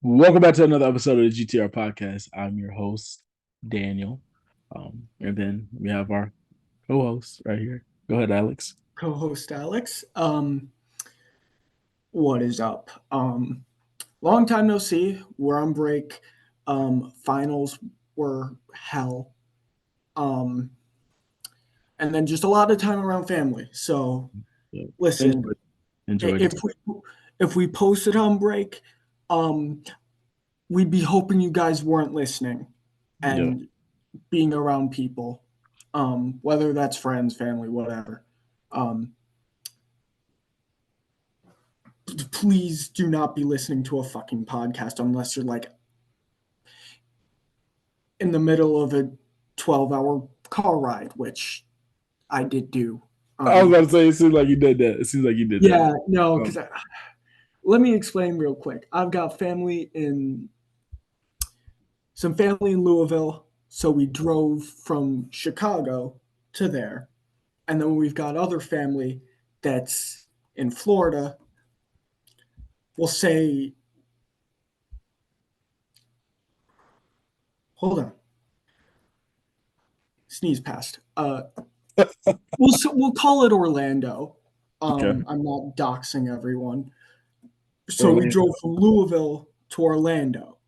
Welcome back to another episode of the GTR podcast. I'm your host, Daniel. And then we have our co-host right here. Go ahead, Alex. Co-host Alex. What is up? Long time no see. We're on break. Finals were hell. Um, and then just a lot of time around family. So Yeah. listen, Enjoyed if it. we posted on break, um, we'd be hoping you guys weren't listening Yeah. and being around people, whether that's friends, family, whatever. Um, Please do not be listening to a fucking podcast unless you're like in the middle of a 12-hour car ride, which I did do. I was about to say, it seems like you did that. It seems like you did that. Yeah, no, Um, because let me explain real quick. I've got some family in Louisville, so we drove from Chicago to there, and then we've got other family that's in Florida. We'll say, hold on, sneeze passed. We'll call it Orlando. okay. I'm not doxing everyone. So we Orlando. drove from Louisville to Orlando,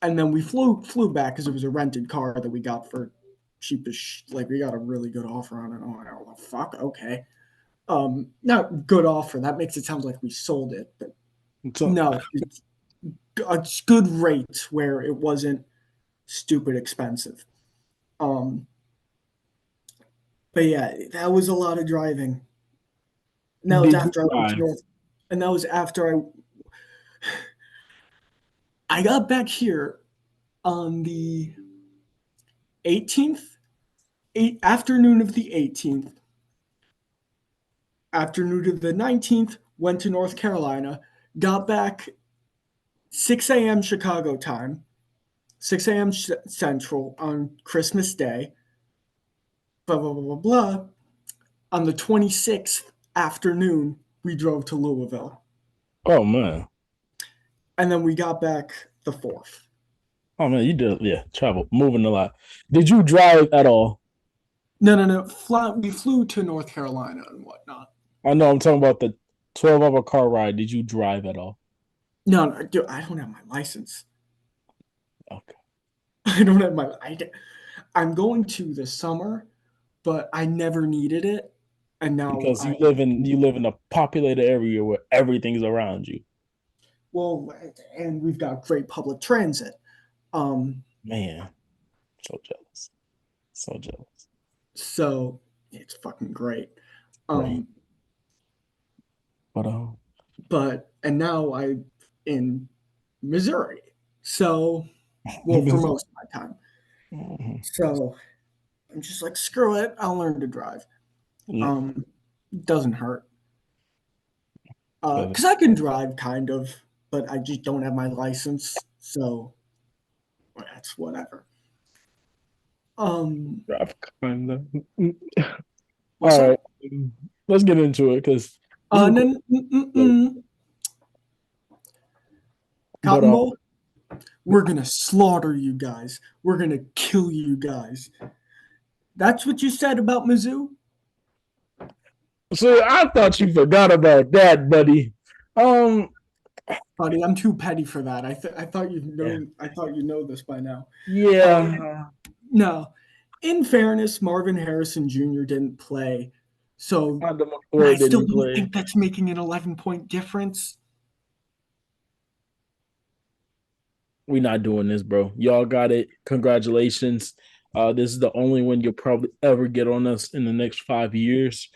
and then we flew back because it was a rented car that we got for cheapish. Like we got a really good offer on it. Oh, what the fuck? Okay, not good offer. That makes it sound like we sold it, but So, no, it's a good rate where it wasn't stupid expensive. Um, but yeah, that was a lot of driving. And that was did you after I went to drive? North, and that was after I got back here on the 18th, afternoon of the 18th, afternoon of the 19th, went to North Carolina, got back 6 a.m. Chicago time, 6 a.m. Central on Christmas Day, blah, blah, blah, blah, blah. On the 26th afternoon, we drove to Louisville. Oh man. And then we got back the 4th. Oh man, you did travel, moving a lot. Did you drive at all? No. We flew to North Carolina and whatnot. I know I'm talking about the 12-hour car ride. Did you drive at all? No, dude, I don't have my license. Okay. I don't have my. I'm going to this summer, but I never needed it, and now Because you live in a populated area where everything's around you. well, and we've got great public transit. Um, Man, so jealous. So jealous. so it's fucking great. Right. Um, But and now I in Missouri, so well for most of my time. Mhm. So I'm just like screw it, I'll learn to drive. Yeah. Um, doesn't hurt. But Because I can drive kind of, but I just don't have my license, so that's whatever. Um, drive kind of. what's All that? right. Let's get into it because this is Then, cool. But Cotton Bowl, we're gonna slaughter you guys. We're gonna kill you guys. That's what you said about Mizzou, so I thought you forgot about that, buddy. Um, buddy. I'm too petty for that. I thought you yeah, know. I thought you know this by now. Um, yeah. no. In fairness, Marvin Harrison Jr. didn't play, so Honda I McCoy still didn't don't play. think that's making an 11-point difference. We're not doing this, bro. Y'all got it. Congratulations. This is the only one you'll probably ever get on us in the next 5 years.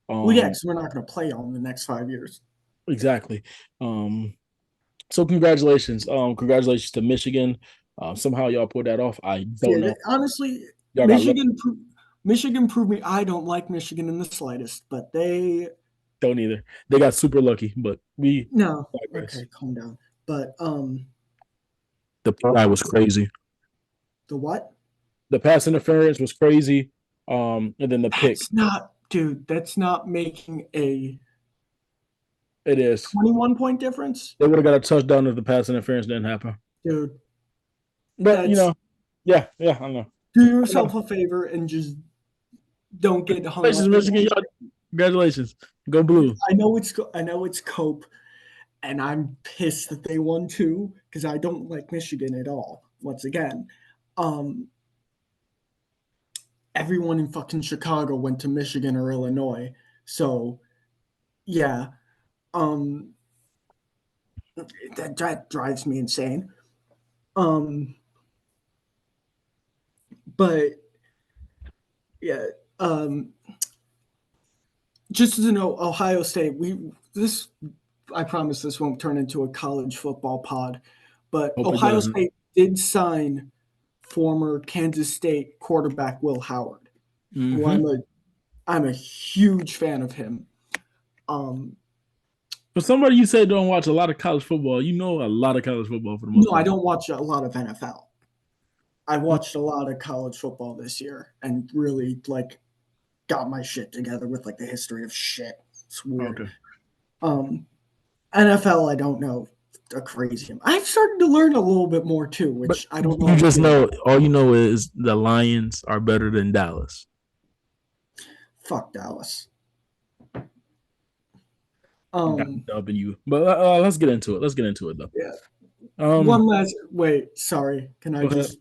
Well, yeah, Um, because we're not going to play all in the next 5 years. exactly. So congratulations. Congratulations to Michigan. Somehow y'all pulled that off. I don't Yeah, know. honestly, Y'all got lucky. Michigan proved me I don't like Michigan in the slightest, but they Don't either. They got super lucky, but we no. digress. Okay, calm down. But The guy was crazy. the what? The pass interference was crazy. And then the pick. That's not, dude. That's not making a It is. 21-point difference? They would have got a touchdown if the pass interference didn't happen. Dude, But that's yeah, I know. do yourself a favor and just don't get hung Congratulations, up with Michigan. that. Congratulations. Go blue. I know it's Cope, and I'm pissed that they won too because I don't like Michigan at all. Once again, um, everyone in fucking Chicago went to Michigan or Illinois, so yeah, um, that drives me insane. Um, but yeah, um, just to know, Ohio State. I promise this won't turn into a college football pod, but Hope it Ohio doesn't. State did sign former Kansas State quarterback Will Howard, who Mm-hmm. I'm a huge fan of him. Um, For somebody you say don't watch a lot of college football, you know a lot of college football for the most no, I part. don't watch a lot of NFL. I watched a lot of college football this year and really got my shit together with the history of shit. It's weird. Okay. Um, NFL, I don't know a crazy. I've started to learn a little bit more too, But which I don't know you if I just did. know all you know is the Lions are better than Dallas. Fuck Dallas. Got Um, W. But let's get into it. Let's get into it though. yeah. Um, One last wait. Sorry, can I go ahead. just?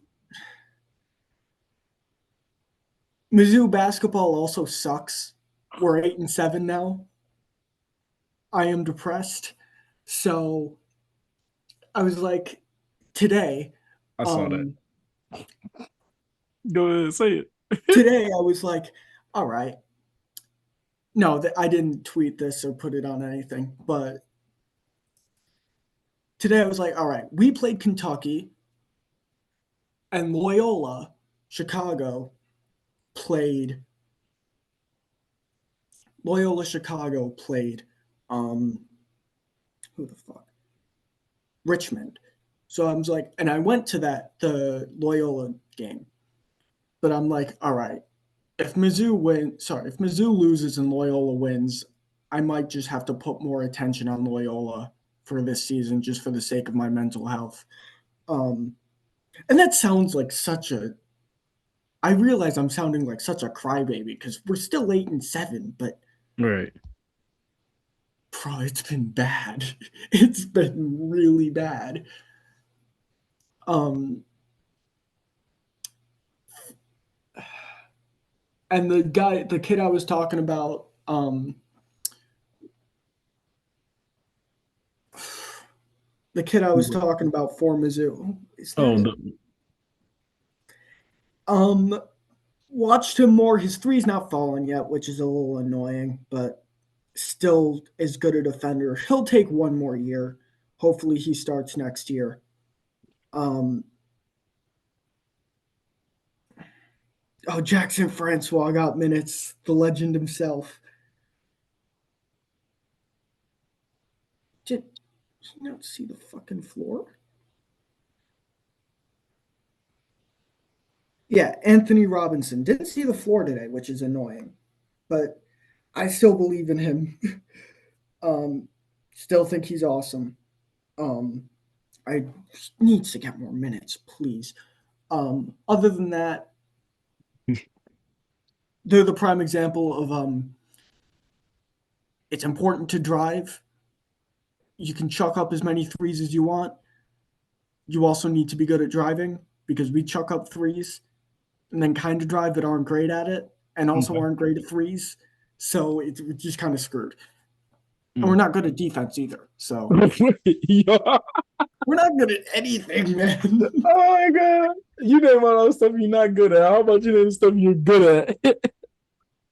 Mizzou basketball also sucks. We're 8-7 now. I am depressed. So I was like, today, I saw that. um, Go ahead, say it. today I was like, all right. No, I didn't tweet this or put it on anything, but today I was like, all right, we played Kentucky and Loyola, Chicago played Loyola Chicago played who the fuck? Richmond. So I was like, and I went to the Loyola game. But I'm like, all right, if Mizzou loses and Loyola wins, I might just have to put more attention on Loyola for this season just for the sake of my mental health. Um, and that sounds like I realize I'm sounding like such a crybaby because we're still 8-7, but Right. bro, it's been bad. It's been really bad. Um, and the kid I was talking about, the kid I was talking about for Mizzou, is that Oh, it? Um, Watched him more. His three's not fallen yet, which is a little annoying, but still is good a defender. He'll take one more year. Hopefully, he starts next year. Um, Jackson Francois got minutes. The legend himself. Did you not see the fucking floor? Yeah, Anthony Robinson didn't see the floor today, which is annoying, but I still believe in him. Still think he's awesome. Um, I needs to get more minutes, please. Other than that, they're the prime example of it's important to drive. You can chuck up as many threes as you want. You also need to be good at driving because we chuck up threes and then kind of drive but aren't great at it and also okay. aren't great at threes. So we're just kind of screwed. And we're Mm. not good at defense either. So Yeah. we're not good at anything, man. Oh my god. You name all those stuff you're not good at. How about you name stuff you're good at?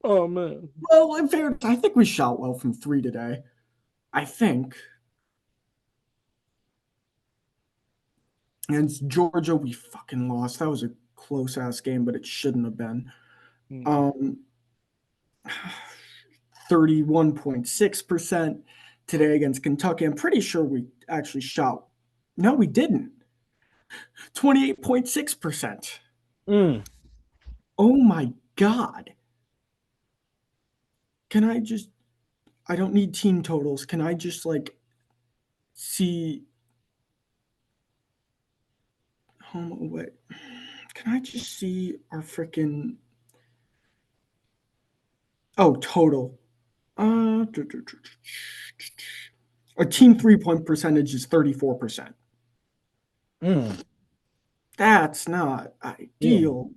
Oh man. Well, in fairness, I think we shot well from three today. I think. Against Georgia, we fucking lost. That was a close ass game, but it shouldn't have been. Mm. Um, 31.6% today against Kentucky. I'm pretty sure we actually shot. No, we didn't. 28.6%. Mm. Oh my God. Can I just. I don't need team totals. Can I just like see home away? Can I just see our freaking total? Our team 3-point percentage is 34%. Mm, That's not ill, ideal.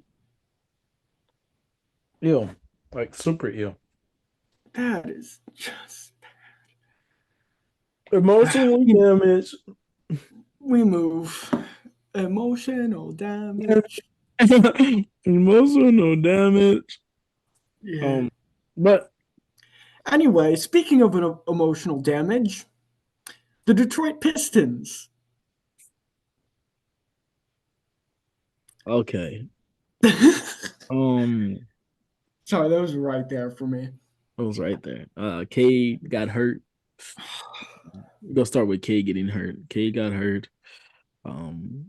ill, like super ill. That is just Emotionally damaged. we move emotional damage. Emotional damage. Yeah. Um, but Anyway, speaking of an emotional damage, the Detroit Pistons. okay. Sorry, Um, that was right there for me. I was right there. Cade got hurt. We're gonna start with Cade getting hurt. Cade got hurt. Um,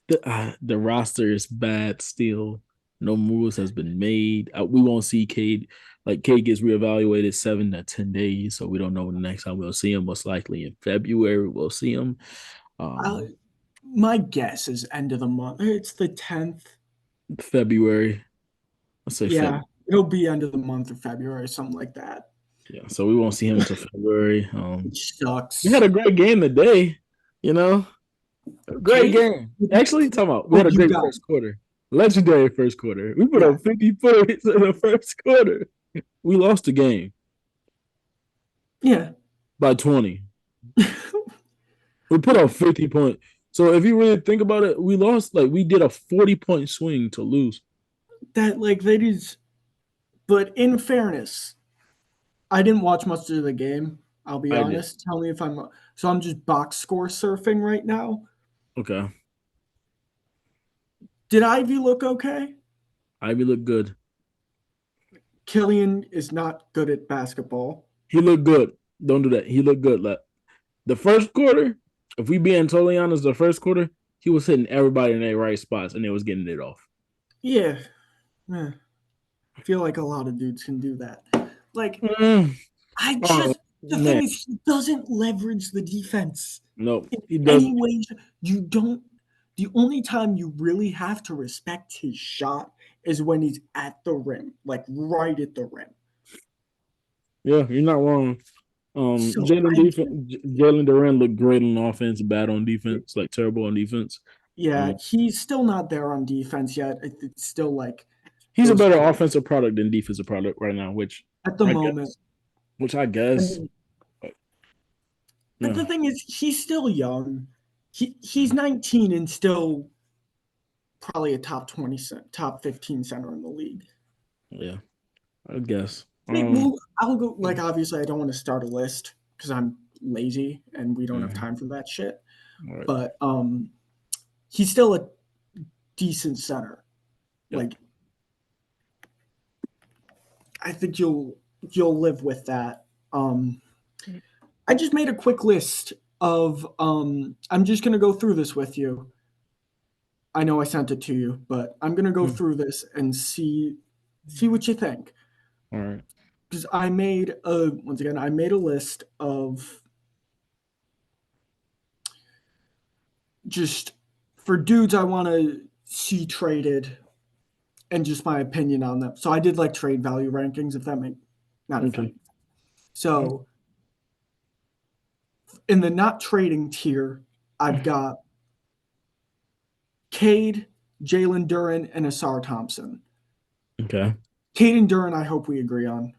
the roster is bad still. No moves has been made. We won't see Cade. Like Cade gets reevaluated 7 to 10 days, so we don't know when the next time we'll see him. Most likely in February we'll see him. I, Um, my guess is end of the month. It's the 10th. February. Let's say Yeah, February. it'll be end of the month of February, something like that. Yeah, so we won't see him until February. Which We had sucks. a great game today. You know, great Cade? game. Actually, talking about we Oh, had a you great got first quarter. Legendary first quarter. We put yeah. up 50 points in the first quarter. We lost the game Yeah. by 20. We put up 50 points. So if you really think about it, we lost like we did a 40-point swing to lose. That like that is but in fairness, I didn't watch much of the game. I'll be I did. honest. Tell me if I'm just box score surfing right now. Okay. Did Ivy look okay? Ivy looked good. Killian is not good at basketball. He looked good. Don't do that. He looked good. Like the first quarter, if we being totally honest, the first quarter, he was hitting everybody in their right spots and they was getting it off. Yeah. Yeah. I feel like a lot of dudes can do that. Like Mm. I Oh just the man. thing is he doesn't leverage the defense No, in he any doesn't. way. You don't the only time you really have to respect his shot is when he's at the rim, like right at the rim. Yeah, you're not wrong. So Jalen I defense, Jalen Duran looked great on offense, bad on defense, like terrible on defense. yeah, Um, he's still not there on defense yet. It's still like he's a those better offensive product than defensive product right now, at the I moment. guess, which I guess, And, but, but yeah, the thing is, he's still young. He's 19 and still probably a top 20, top 15 center in the league. yeah, I guess. Like, well, I'll go. Like, obviously, I don't want to start a list because I'm lazy and we don't have Mhm. time for that shit. All right, But he's still a decent center. yep. Like, I think you'll live with that. I just made a quick list of. I'm just gonna go through this with you. I know I sent it to you, but I'm gonna go Mm. through this and see what you think. All right, Because I made a once again I made a list of just for dudes I want to see traded and just my opinion on them. So I did like trade value rankings, if that make not if that okay, makes sense. So in the not trading tier, I've got Cade, Jalen Duran, and Asar Thompson. okay. Cade and Duran, I hope we agree on.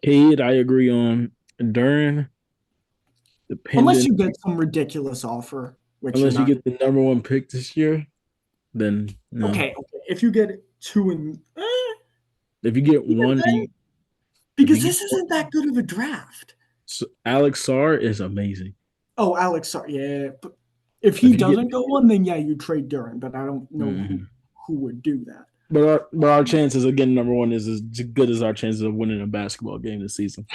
Cade, I agree on. Duran, Unless dependent, you get some ridiculous offer, which you're unless you not. get the number one pick this year, then no. Okay. If you get two and If you get even one, then, if you because get this isn't that good of a draft. Alex Sar is amazing. Oh, Alex, sorry, yeah. But if If he you get doesn't go one, then yeah, you trade Duran. But I don't know Mhm. who would do that. But our chances of getting number one is as good as our chances of winning a basketball game this season.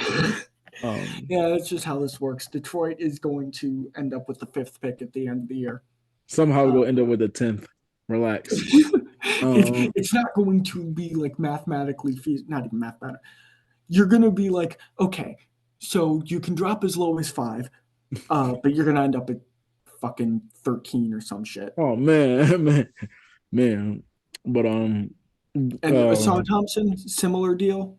Um, Yeah, that's just how this works. Detroit is going to end up with the fifth pick at the end of the year. somehow Uh, we'll end up with the 10th. Relax. it's Um, it's not going to be like mathematically feasible. Not even mathematically. you're gonna be like, okay, so you can drop as low as 5, but you're gonna end up at fucking 13 or some shit. Oh man, man. But And Asar Thompson, similar deal.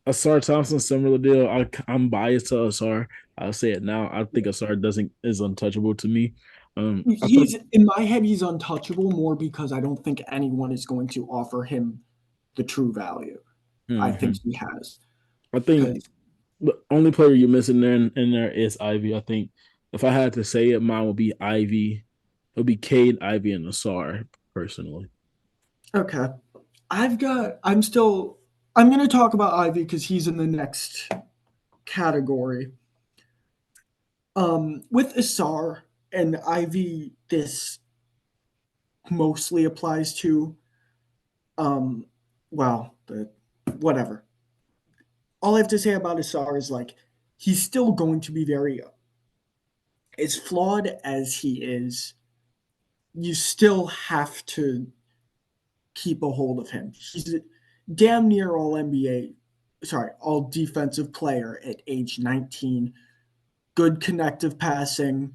Asar Thompson, similar deal. I'm biased to Asar. I'll say it now. I think Asar doesn't is untouchable to me. I thought. He's in my head, he's untouchable more because I don't think anyone is going to offer him the true value. I think Mhm. he has I think because the only player you're missing in there is Ivy. I think if I had to say it, mine would be Ivy. It would be Cade, Ivy, and Asar personally. okay, I'm going to talk about Ivy because he's in the next category. With Asar and Ivy, this mostly applies to um, well, but whatever. All I have to say about Asar is like he's still going to be very as flawed as he is. You still have to keep a hold of him. He's a damn near all NBA, sorry, all defensive player at age 19. Good connective passing.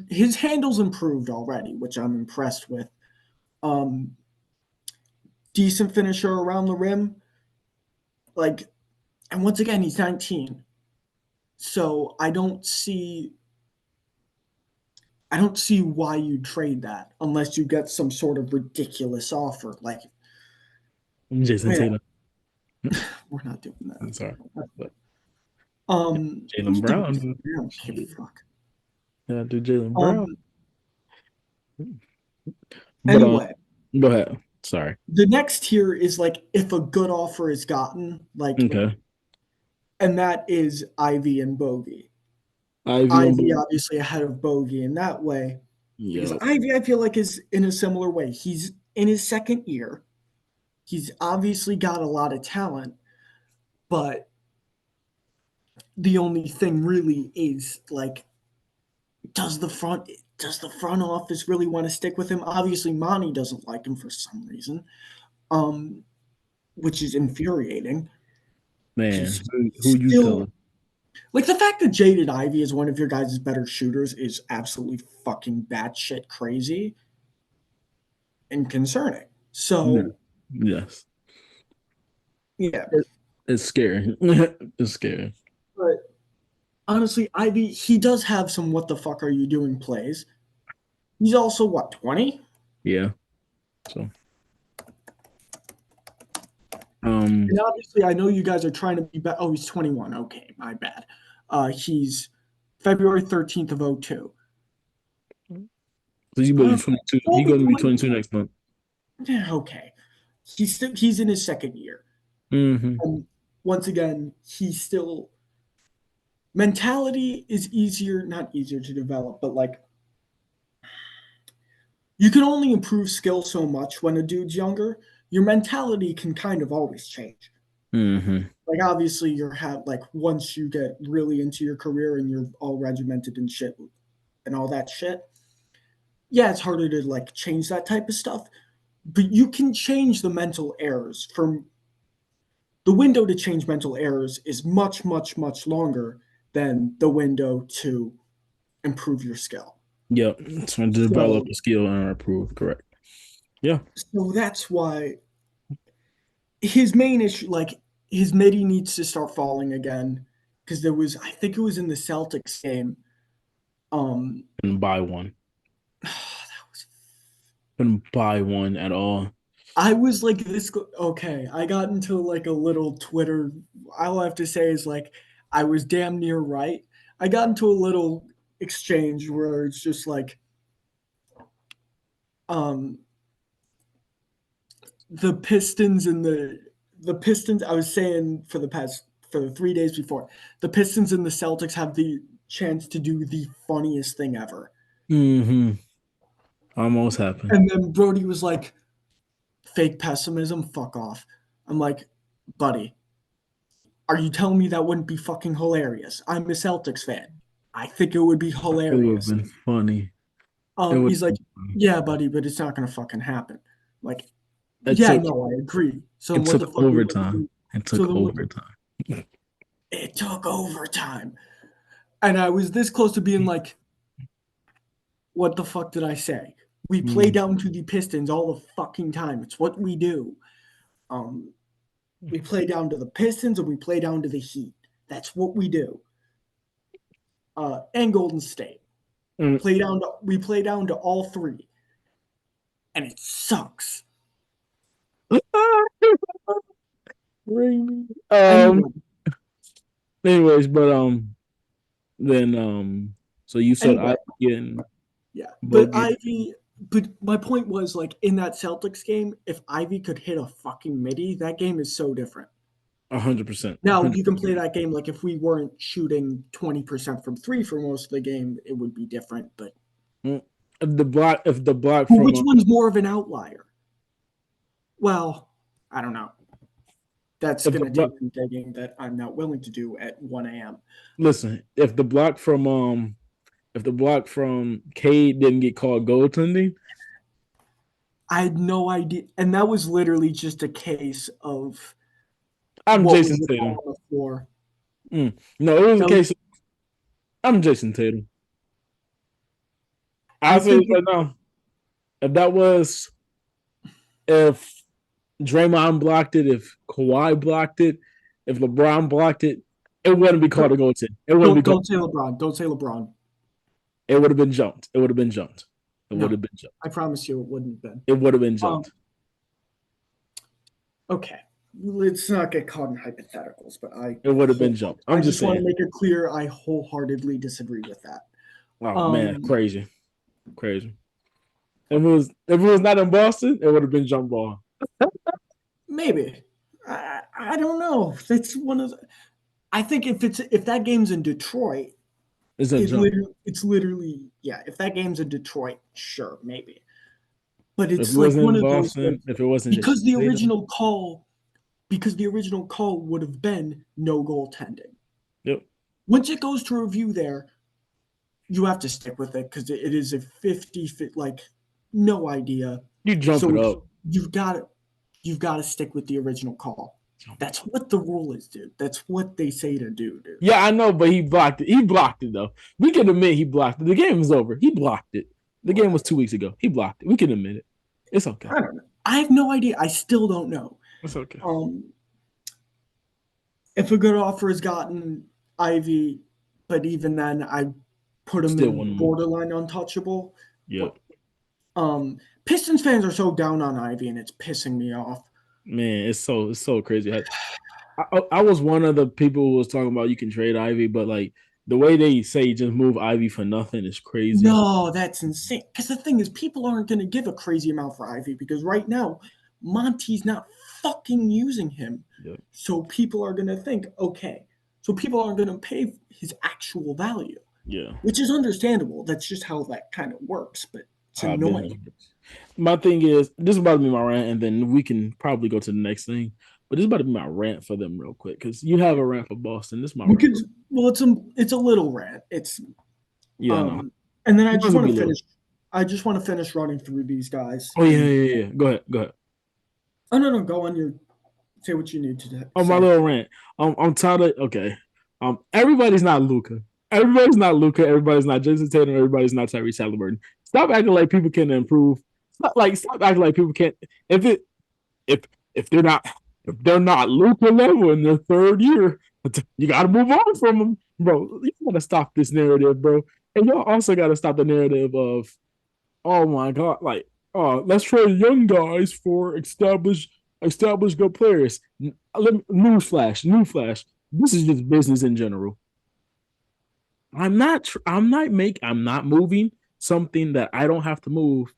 His handles improved already, which I'm impressed with. Um, Decent finisher around the rim. Like, and once again, he's 19. So I don't see why you trade that unless you get some sort of ridiculous offer. Like, Jason man, Tatum. we're not doing I'm sorry, that. but Jalen You do it. Brown. I don't give a fuck. Yeah, do Jalen Brown. Um, But anyway, go ahead. Sorry. the next tier is like if a good offer is gotten, like, Okay. and that is Ivy and Bogey. Ivy on Ivy board. obviously ahead of Bogey in that way because Yo. Ivy I feel like is in a similar way. He's in his second year. He's obviously got a lot of talent, but the only thing really is like does the front does the front office really want to stick with him? Obviously, Monty doesn't like him for some reason, um, which is infuriating because Man, who he's you still telling? like the fact that Jaded Ivy is one of your guys' better shooters is absolutely fucking batshit crazy and concerning. Yeah. So Yes. yeah, It- It's scary. It's scary. but honestly, Ivy he does have some what the fuck are you doing plays. He's also what 20, Yeah. So um and obviously I know you guys are trying to be better. Oh, he's 21. Okay, my bad. He's February 13th of '02. so you gonna be 22. He'll He be gonna be 20. 22 next month. Yeah, okay. He's in his second year. Mm-hmm. And once again, he's still mentality is easier, not easier to develop, but like you can only improve skill so much when a dude's younger. Your mentality can kind of always change. Mm-hmm. Like obviously you're have like once you get really into your career and you're all regimented and shit and all that shit, yeah, it's harder to like change that type of stuff. But you can change the mental errors from the window to change mental errors is much, much, much longer than the window to improve your skill. Yep. So to develop So, a skill and improve. Correct. Yeah. so that's why his main issue, like his midi needs to start falling again. Because there was, I think it was in the Celtics game. Um, And buy one. that was, Couldn't buy one at all. I was like this. Okay, I got into like a little Twitter. All I have to say is like I was damn near right. I got into a little exchange where it's just like um the Pistons and the Pistons. I was saying for the 3 days before, the Pistons and the Celtics have the chance to do the funniest thing ever. Mm-hmm. Almost happened. And then Brody was like, "Fake pessimism, fuck off." I'm like, buddy, are you telling me that wouldn't be fucking hilarious? I'm a Celtics fan. I think it would be It would have hilarious. been funny. It would He's like, have been funny. yeah, buddy, but it's not gonna fucking happen. Like, It yeah, took no, I agree. So it what took the fuck are we gonna overtime. do? It So took then what the overtime. It took overtime. And I was this close to being like, what the fuck did I say? We play Mm. down to the Pistons all the fucking time. It's what we do. Um, we play down to the Pistons and we play down to the Heat. That's what we do. And Golden State. Mm. We play down to all three. And it sucks. um. Anyway, Anyways, but then so you said I anyway, getting yeah. But Bogey Ivy, but my point was like in that Celtics game, if Ivy could hit a fucking midi, that game is so different. 100%, Now you can 100%. play that game like if we weren't shooting 20% from three for most of the game, it would be different. But If the block from which one's more of an outlier? Well, I don't know. That's if the going to block, take some digging that I'm not willing to do at 1 a.m. listen, if the block from Cade didn't get called goaltending, I had no idea. And that was literally just a case of I'm what was Jason the call Tatum. on the floor. No, it was a That was, case of I'm Jason Tatum. I I'll say this think, right now. If that was if Draymond blocked it, if Kawhi blocked it, if LeBron blocked it, it wouldn't be called a goaltend. It wouldn't be called. don't say LeBron. Don't say LeBron. It would have been jumped. It would have been jumped. It would No, have been jumped. I promise you it wouldn't have been. It would have been Um, jumped. okay. Let's not get caught in hypotheticals, but It would have been jumped. I I'm just just want to saying. make it clear I wholeheartedly disagree with that. Oh man, Um, crazy, crazy. If it was not in Boston, it would have been jump ball. maybe. I don't know. That's one of the, I think if that game's in Detroit, It's a jump. it's literally yeah. If that game's in Detroit, sure, maybe. But If it it's like wasn't one in of those Boston, if it wasn't because Jason the Tatum, original call would have been no goaltending. yep, Once it goes to review there, you have to stick with it because it is a 50 fit like no idea. you jump it So up. you've got to stick with the original call. That's what the rule is, dude. That's what they say to do, dude. Yeah, I know, but he blocked it. He blocked it though. We can admit he blocked it. The game was over. He blocked it. The game was 2 weeks ago. He blocked it. We can admit it. It's okay. I don't know. I have no idea. I still don't know. It's okay. If a good offer has gotten Ivy, but even then, I put him Still in one more. borderline untouchable. Yep. Pistons fans are so down on Ivy, and it's pissing me off. Man, it's so crazy. I was one of the people who was talking about you can trade Ivy, but like the way they say just move Ivy for nothing is crazy. No, that's insane. Because the thing is, people aren't going to give a crazy amount for Ivy because right now, Monty's not fucking using him. Yep. So people are going to think, okay. So people aren't going to pay his actual value, Yeah. which is understandable. That's just how that kind of works, but it's How business annoying. works. My thing is, this is about to be my rant, and then we can probably go to the next thing. But this is about to be my rant for them real quick because you have a rant for Boston. This is my We rant. could, well, it's a little rant. It's Yeah, no. and then I It just doesn't want be to little. finish. I just want to finish running through these guys. Oh yeah, And yeah, yeah. Go ahead, go ahead. oh no, go on. Your say what you need to Oh, my say. little rant. I'm tired of okay. Everybody's not Luca. Everybody's not Luca. Everybody's not Jason Tatum. Everybody's not Tyrese Halliburton. Stop acting like people can improve. Stop acting like people can't. If it if if they're not if they're not Luca level in their third year, you got to move on from them, bro. You got to stop this narrative, bro. And y'all also got to stop the narrative of oh my god, like oh let's trade young guys for established good players. Newsflash. This is just business in general. I'm not moving something that I don't have to move,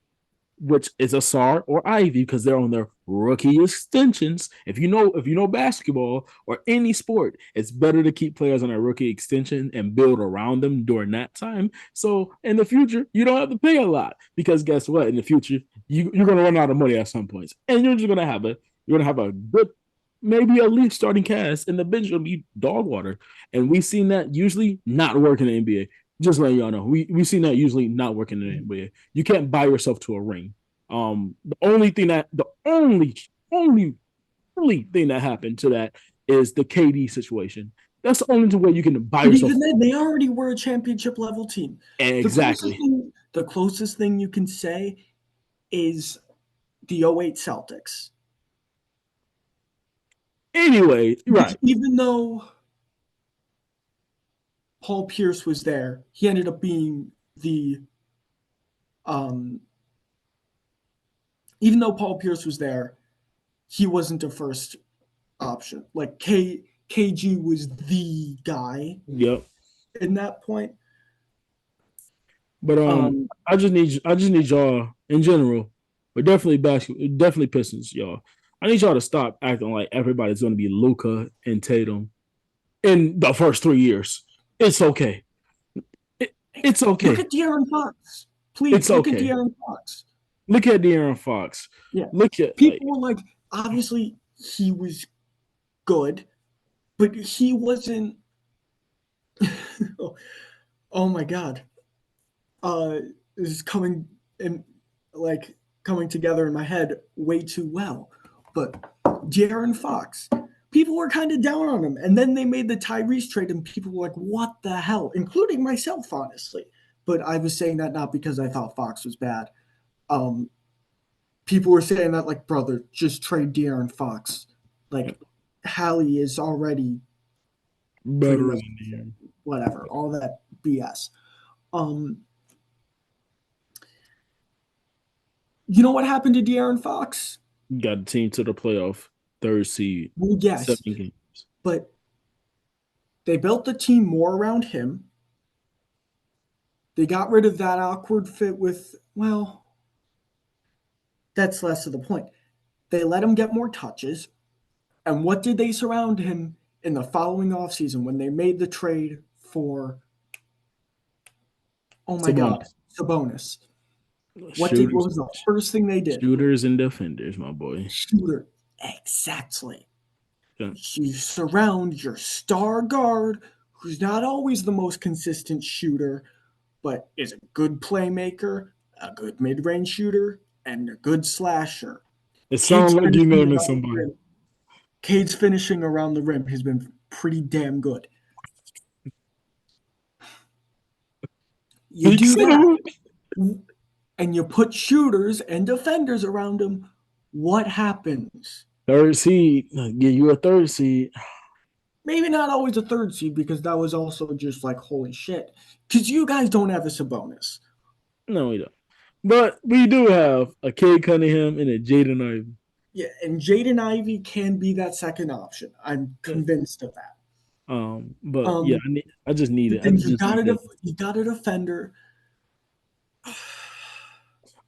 which is a SAR or Ivy because they're on their rookie extensions. If you know basketball or any sport, it's better to keep players on a rookie extension and build around them during that time. So in the future, you don't have to pay a lot because guess what? In the future, you're gonna run out of money at some points, and you're gonna have a good maybe a least starting cast, and the bench will be dog water. And we've seen that usually not work in the NBA. Just letting y'all know, we've seen that usually not work in the NBA. You can't buy yourself to a ring. The only thing that the only thing that happened to that is the KD situation. That's the only way you can buy But yourself. even then, they already were a championship level team. Exactly. The closest thing you can say is the '08 Celtics. Anyway, right. Even though Paul Pierce was there, he ended up being the um, even though Paul Pierce was there, he wasn't the first option. Like KG was the guy Yep. in that point. But Um, I just need y'all in general, but definitely basketball, definitely Pistons, y'all. I need y'all to stop acting like everybody's going to be Luka and Tatum in the first 3 years. It's okay. It's Look okay. at De'Aaron Fox. Please It's look at okay. De'Aaron Fox. Look at De'Aaron Fox. Yeah. Look at People were like, obviously he was good, but he wasn't. Oh my god. This is coming in like coming together in my head way too well. But De'Aaron Fox, people were kind of down on him, and then they made the Tyrese trade, and people were like, "What the hell?" Including myself, honestly. But I was saying that not because I thought Fox was bad. Um, People were saying that like, brother, just trade De'Aaron Fox. Like, Hallie is already pretty better much than De'Aaron. whatever, all that BS. Um, you know what happened to De'Aaron Fox? Got the team to the playoff, third seed, Well, yes, 7 games. but they built the team more around him. They got rid of that awkward fit with, well, that's less of the point. They let him get more touches. And what did they surround him in the following offseason when they made the trade for, oh my God, Sabonis. Sabonis? What Shooters, was the first thing they did? shooters and defenders, my boy. Shooter. Exactly. Yeah. You surround your star guard, who's not always the most consistent shooter, but is a good playmaker, a good mid range shooter, and a good slasher. It Cade's sounds like you finishing naming around the somebody. rim. Cade's finishing around the rim has been pretty damn good. You Big do that, son. and you put shooters and defenders around him. What happens? Third seed. Get you a third seed. Maybe not always a third seed because that was also just like holy shit. Because you guys don't have a Sabonis. No, we don't. But we do have a Cade Cunningham and a Jaden Ivey. Yeah, and Jaden Ivey can be that second option. I'm convinced of that. But yeah, Um, I just need but it. I then just need it. you got a defender.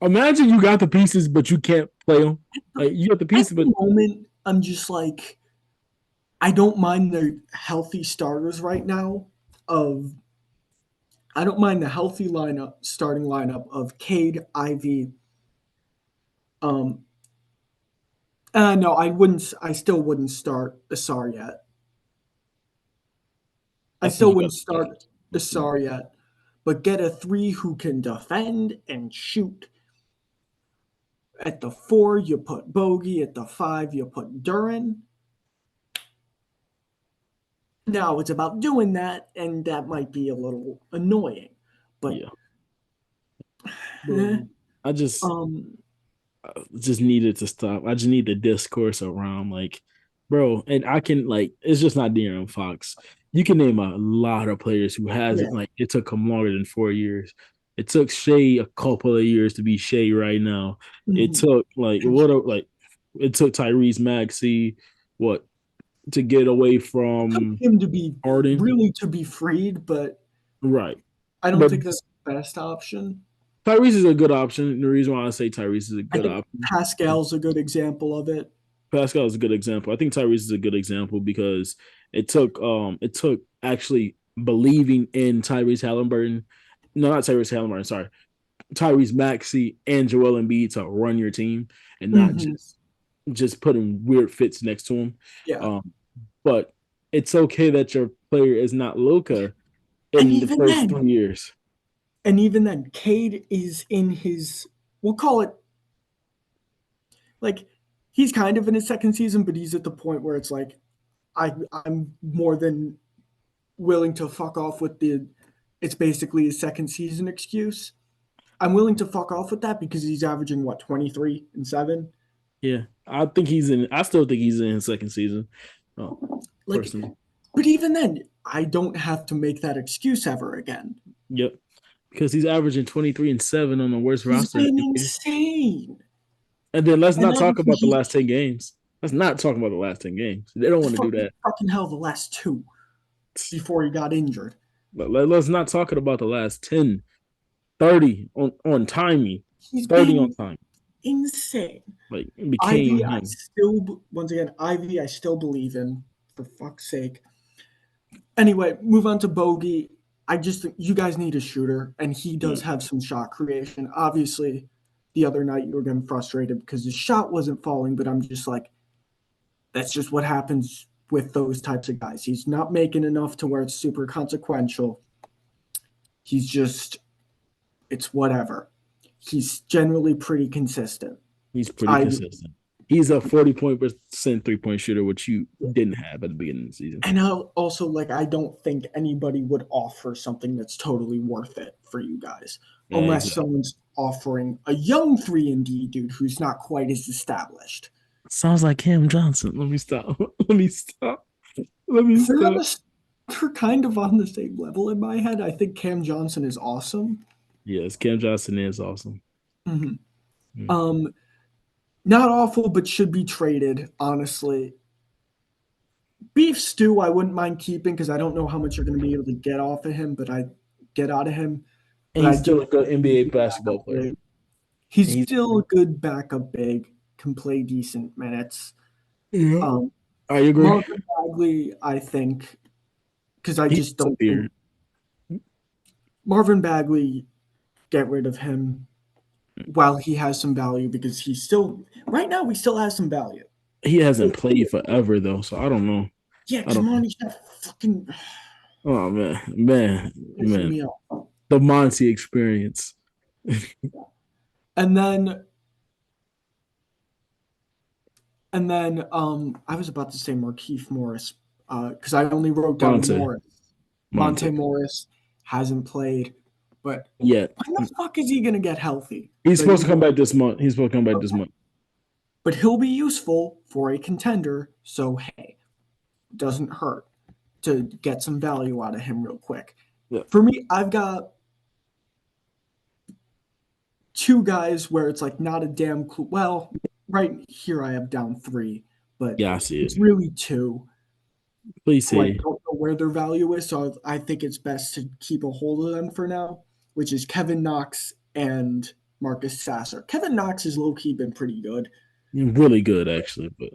Imagine you got the pieces, but you can't play them. Like you got the At pieces, but the moment, I'm just like, I don't mind the healthy starters right now. Of I don't mind the healthy starting lineup of Cade, Ivy. Um, no, I wouldn't. I still wouldn't start Asar yet. I I think still you got wouldn't the start Asar yet, but get a three who can defend and shoot. At the 4, you put Bogey. At the 5, you put Duran. Now it's about doing that, and that might be a little annoying, but yeah. eh, Bro, I just um, just needed to stop. I just need the discourse around like, bro, and I can like it's just not De'Aaron Fox. You can name a lot of players who hasn't yeah, like it took him longer than 4 years. It took Shea a couple of years to be Shea right now. It mhm. took like it took Tyrese Maxey what to get away Took from him to be Harden. really to be freed, but Right. I don't But think that's the best option. Tyrese is a good option. The reason why I say Tyrese is a I good think option. Pascal's a good example of it. Pascal is a good example. I think Tyrese is a good example because it took actually believing in Tyrese Halliburton. No, not Tyrese Halliburton, sorry. Tyrese Maxey and Joel Embiid to run your team and not Hmm. just putting weird fits next to him. Yeah, But it's okay that your player is not Luka and in the first 3 years. even then, Cade is in his. We'll call it like he's kind of in his second season, but he's at the point where it's like I'm more than willing to fuck off with the it's basically a second season excuse. I'm willing to fuck off with that because he's averaging what 23 and 7. Yeah, I think he's in. I still think he's in his second season. Like, Personally, but even then, I don't have to make that excuse ever again. yep, because he's averaging 23 and 7 on the worst He's roster in been the NBA. insane. And then let's And not talk obviously about the he last 10 games. Let's not talk about the last 10 games. They don't want to do that. fucking hell the last two before he got injured. But let's not talk about the last 10, 30 on timing, He's 30 on been time. insane. Like it became Ivy, I him. still once again, Ivy, I still believe in, for fuck's sake. Anyway, move on to Bogey. I just think you guys need a shooter, and he does have some shot creation. Obviously, the other night you were getting frustrated because his shot wasn't falling, but I'm just like, that's just what happens with those types of guys. He's not making enough to where it's super consequential. He's just, it's whatever. He's generally pretty consistent. He's pretty I consistent. He's a 40% 3-point shooter, which you didn't have at the beginning of the season. And also, like, I don't think anybody would offer something that's totally worth it for you guys, unless Exactly. someone's offering a young 3-and-D dude who's not quite as established. Sounds like Cam Johnson. Let me stop. Let me stop. Let me stop. They're kind of on the same level in my head. I think Cam Johnson is awesome. Yes, Cam Johnson is awesome. Mm-hmm. Mm. Not awful, but should be traded, honestly. Beef Stew, I wouldn't mind keeping because I don't know how much you're going to be able to get off of him, but I get out of him. And But I he's do. still a good NBA basketball player. He's And he's still a good backup big, can play decent minutes. yeah. Um, I agree. Marvin Bagley, I think, because I He's just don't severe. think Marvin Bagley, get rid of him while he has some value because he's still, right now, he still has some value. He hasn't played forever though, so I don't know. Yeah, I because don't know. Monty's not fucking Oh man, pissing man. me off. The Monty experience. And then I was about to say Markieff Morris because I only wrote down Monte. Morris. Monte. Monte Morris hasn't played, but Yet. when the fuck is he gonna get healthy? He's supposed to come back this month. He's supposed to come back this month. But he'll be useful for a contender, so hey, doesn't hurt to get some value out of him real quick. Yeah. For me, I've got two guys where it's like not a damn clue. Well, right here I have down three, but Yeah, I see it's it. really two Please who I see. don't know where their value is. So I think it's best to keep a hold of them for now, which is Kevin Knox and Marcus Sasser. Kevin Knox has low key been pretty good. Really good actually, but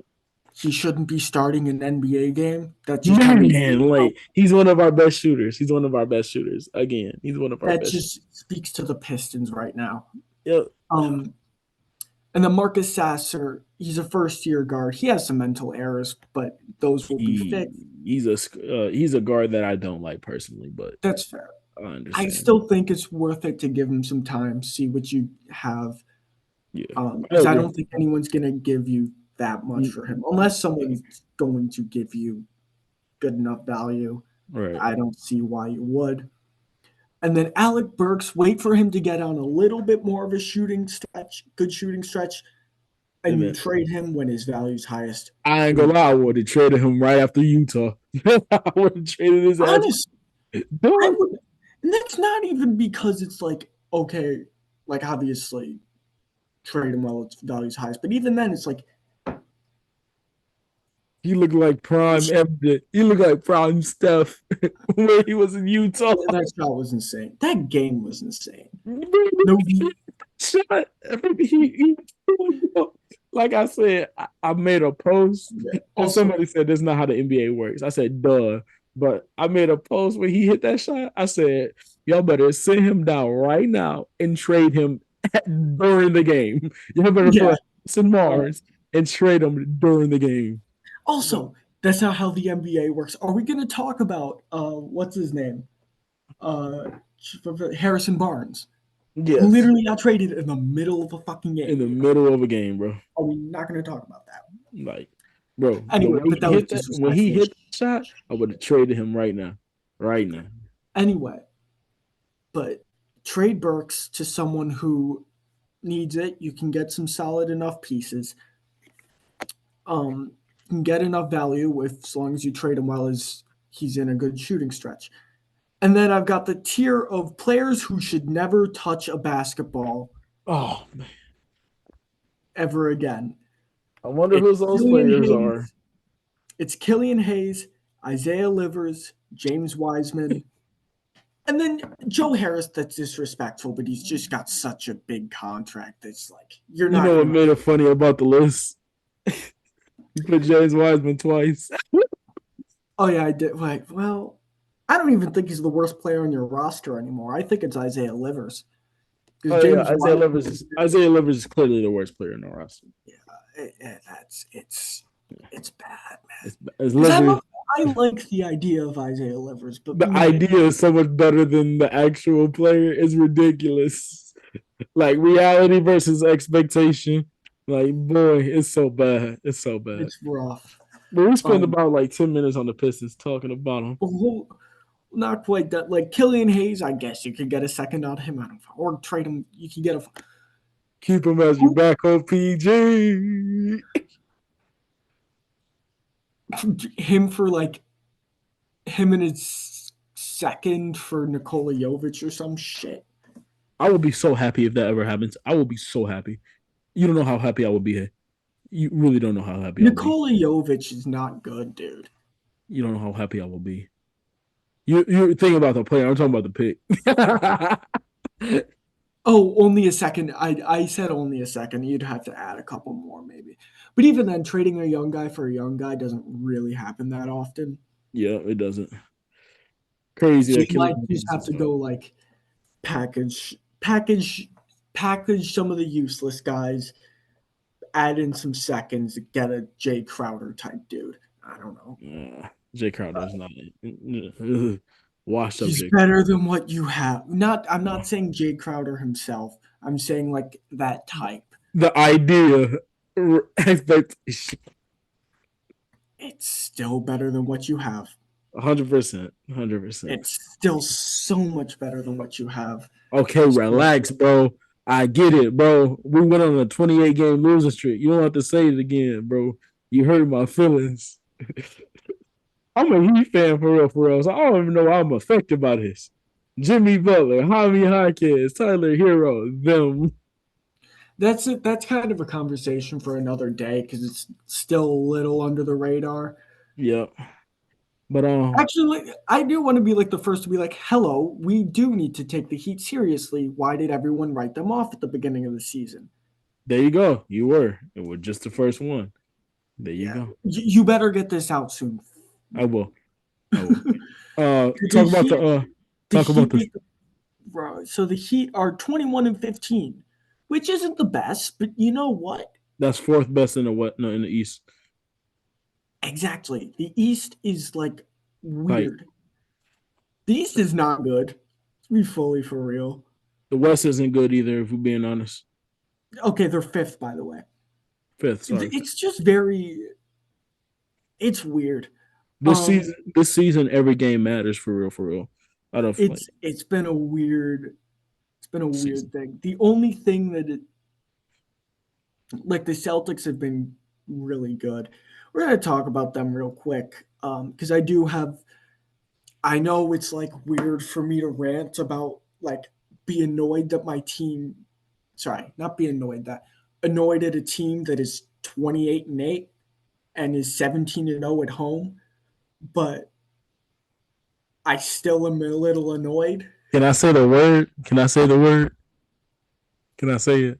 He shouldn't be starting an NBA game. That just kind of man, like he's one of our best shooters. He's one of our best shooters. Again, he's one of our that best. just speaks to the Pistons right now. Yep. And then Marcus Sasser, he's a first-year guard. He has some mental errors, but those will be fixed. He's a guard that I don't like personally, but That's fair. I I understand. still think it's worth it to give him some time, see what you have. Yeah, Because I don't think anyone's going to give you that much for him, unless someone's going to give you good enough value. right. I don't see why you would. And then Alec Burks, wait for him to get on a little bit more of a shooting stretch, good shooting stretch, and you trade him when his value's highest. I ain't gonna lie, I would have traded him right after Utah. I would have traded his ass. Honestly, I would, and that's not even because it's like, okay, like obviously trade him while its value's highest. But even then, it's like he looked like prime Embiid. He looked like prime Steph when he was in Utah. that shot was insane. That game was insane. No shot. Like I said, I made a post and somebody said that's not how the NBA works. I said, duh. But I made a post where he hit that shot. I said, y'all better sit him down right now and trade him during the game. Y'all better put St. Mars and trade him during the game. Also, that's not how the NBA works. Are we going to talk about what's his name? Harrison Barnes. Yes. Who literally got traded in the middle of a fucking game. In the middle of a game, bro. Are we not going to talk about that? Like, Bro, the Anyway, way but that he was hit that, when he disrespectful. hit that shot, I would have traded him right now. Right now. Anyway, but trade Burks to someone who needs it. You can get some solid enough pieces. You can get enough value with as long as you trade him while he's in a good shooting stretch. And then I've got the tier of players who should never touch a basketball Oh man. ever again. I wonder It's who those Killian players are. Hayes. It's Killian Hayes, Isaiah Livers, James Wiseman, and then Joe Harris. That's disrespectful, but he's just got such a big contract. That's like you're You not know what gonna. made it funny about the list? You put James Wiseman twice. Oh yeah, I did. Like, well, I don't even think he's the worst player on your roster anymore. I think it's Isaiah Livers because Oh yeah, James Wiseman. Isaiah Livers is clearly the worst player in the roster. Yeah, that's it's bad, man. It's Because Livers. I like the idea of Isaiah Livers, but The man, idea is so much better than the actual player. It's ridiculous. Like reality versus expectation. Like boy, it's so bad. It's so bad. it's rough. But we spent Um, about like 10 minutes on the Pistons talking about them. well, not quite that. Like Killian Hayes, I guess you could get a second out of him. I don't know, or trade him. You can get a Keep him as your backup PG. him for like him and his second for Nikola Jovic or some shit. I would be so happy if that ever happens. I will be so happy. You don't know how happy I would be here. You really don't know how happy I'll be. Nikola Jovic is not good, dude. You don't know how happy I will be. You're thinking about the player. I'm talking about the pick. Oh, only a second. I said only a second. You'd have to add a couple more, maybe. But even then, trading a young guy for a young guy doesn't really happen that often. Yeah, it doesn't. Crazy So that you might Killian just Hayes have is to up. go like package, package, package some of the useless guys, add in some seconds, get a Jay Crowder type dude. I don't know. Jay Crowder is not washed up. He's Jay better Crowder. than what you have. Not. I'm No. not saying Jay Crowder himself. I'm saying like that type. The idea, expectation, It's still better than what you have. 100%, 100%. It's still so much better than what you have. Okay, So, relax, bro. I get it, bro. We went on a 28 game losing streak. You don't have to say it again, bro. You hurt my feelings. I'm a Heat fan for real. So I don't even know how I'm affected by this. Jimmy Butler, Jaime Jaquez, Tyler Hero, them. that's it. That's kind of a conversation for another day because it's still a little under the radar. Yep. But Actually, I do want to be like the first to be like, "Hello, we do need to take the Heat seriously. Why did everyone write them off at the beginning of the season?" there you go. You were. It was just the first one. There you Yeah, go. you better get this out soon. I will. I will. The Talk about Heat, the talk about Heat the beat so the Heat are 21-15, which isn't the best, but you know what? that's fourth best in the what? No, in the East. Exactly. The East is like Like weird. The East is not good. To be fully for real. the West isn't good either, if we're being honest. Okay, they're fifth, by the way. Fifth, sorry. It's just very. It's weird. This this season, every game matters for real, for real. I don't feel like It's been a weird. It's been a season. weird thing. The only thing that like the Celtics have been really good. We're gonna talk about them real quick because I do have. I know it's like weird for me to rant about like be annoyed that my team. Sorry, not be annoyed that annoyed at a team that is 28-8 and is 17-0 at home, but I still am a little annoyed. Can I say the word? Can I say the word? Can I say it?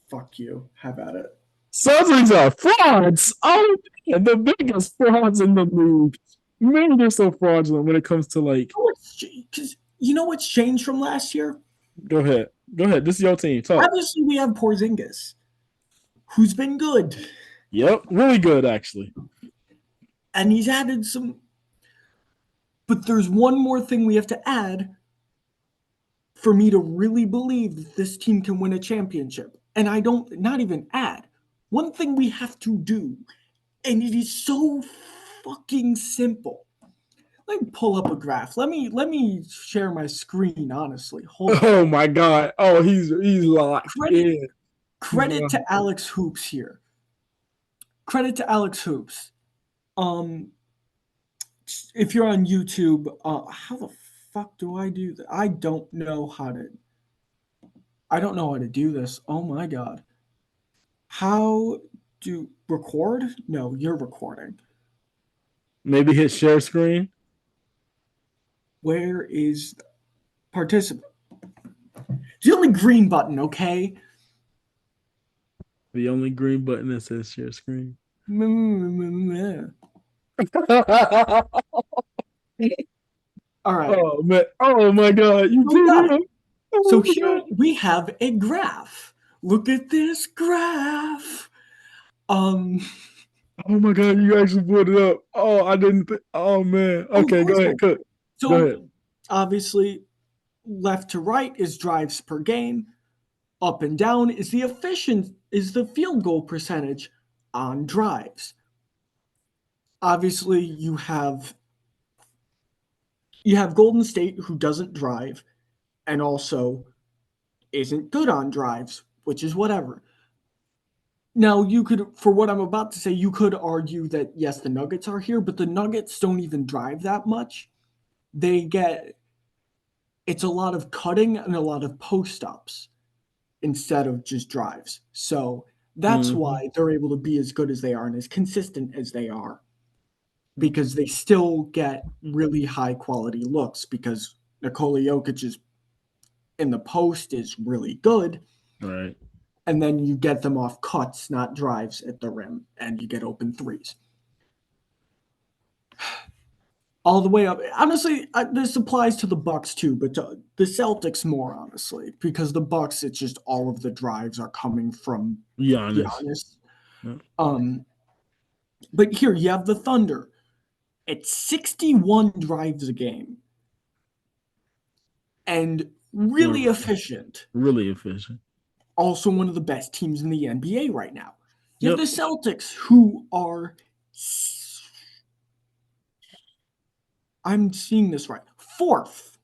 Fuck you. Have at it. Celtics are frauds. Oh, man, the biggest frauds in the league. Man, they're so fraudulent when it comes to like. Because you know what's changed from last year? Go ahead. Go ahead. This is your team. Talk. Obviously, we have Porzingis, who's been good, Yep. Really good, actually. and he's added some. But there's one more thing we have to add for me to really believe that this team can win a championship. And I don't, not even add. One thing we have to do And it is so fucking simple. Let me pull up a graph. Let me share my screen. Honestly, hold on. Oh my god. Oh, he's locked Credit in. He's credit locked. to Alexhoops here. Credit to Alexhoops. Um, if you're on YouTube, how the fuck do I do that? I don't know how to. I don't know how to do this. Oh my god. How do record? No, you're recording. Maybe hit share screen. Where is participant? It's the only green button, okay? The only green button that says share screen. All right. Oh man. Oh my god. You So we did got it. it. So Oh my here god. we have a graph. Look at this graph. Um, Oh my god, you actually put it up. Oh, I didn't oh man. oh, of Okay, go course ahead, not. cook. Go ahead. So obviously, left to right is drives per game. Up and down is the field goal percentage on drives. Obviously, you have Golden State who doesn't drive and also isn't good on drives, which is whatever. Now, you could, for what I'm about to say, you could argue that yes, the Nuggets are here, but the Nuggets don't even drive that much. They get, it's a lot of cutting and a lot of post ups instead of just drives. So that's Mm-hmm. why they're able to be as good as they are and as consistent as they are because they still get really high quality looks because Nikola Jokic is in the post is really good. All right. And then you get them off cuts, not drives at the rim, and you get open threes. All the way up. Honestly, this applies to the Bucks too, but to the Celtics more honestly, because the Bucks, it's just all of the drives are coming from Giannis. Giannis. Yeah. Um, but here you have the Thunder. It's 61 drives a game and really We're efficient. really efficient. Also, one of the best teams in the NBA right now. You have Yep. the Celtics, who are, I'm seeing this right, fourth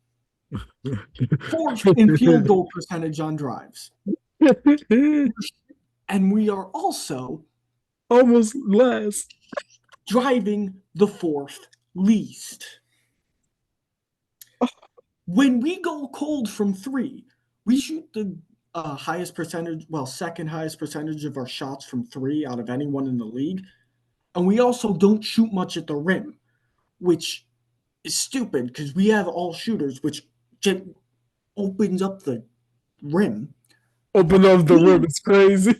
in field goal percentage on drives. And we are also Almost last. driving the fourth least. When we go cold from three, we shoot the highest percentage, well, second highest percentage of our shots from three out of anyone in the league. And we also don't shoot much at the rim, which is stupid because we have all shooters, which just opens up the rim. Open up the rim. We, It's crazy.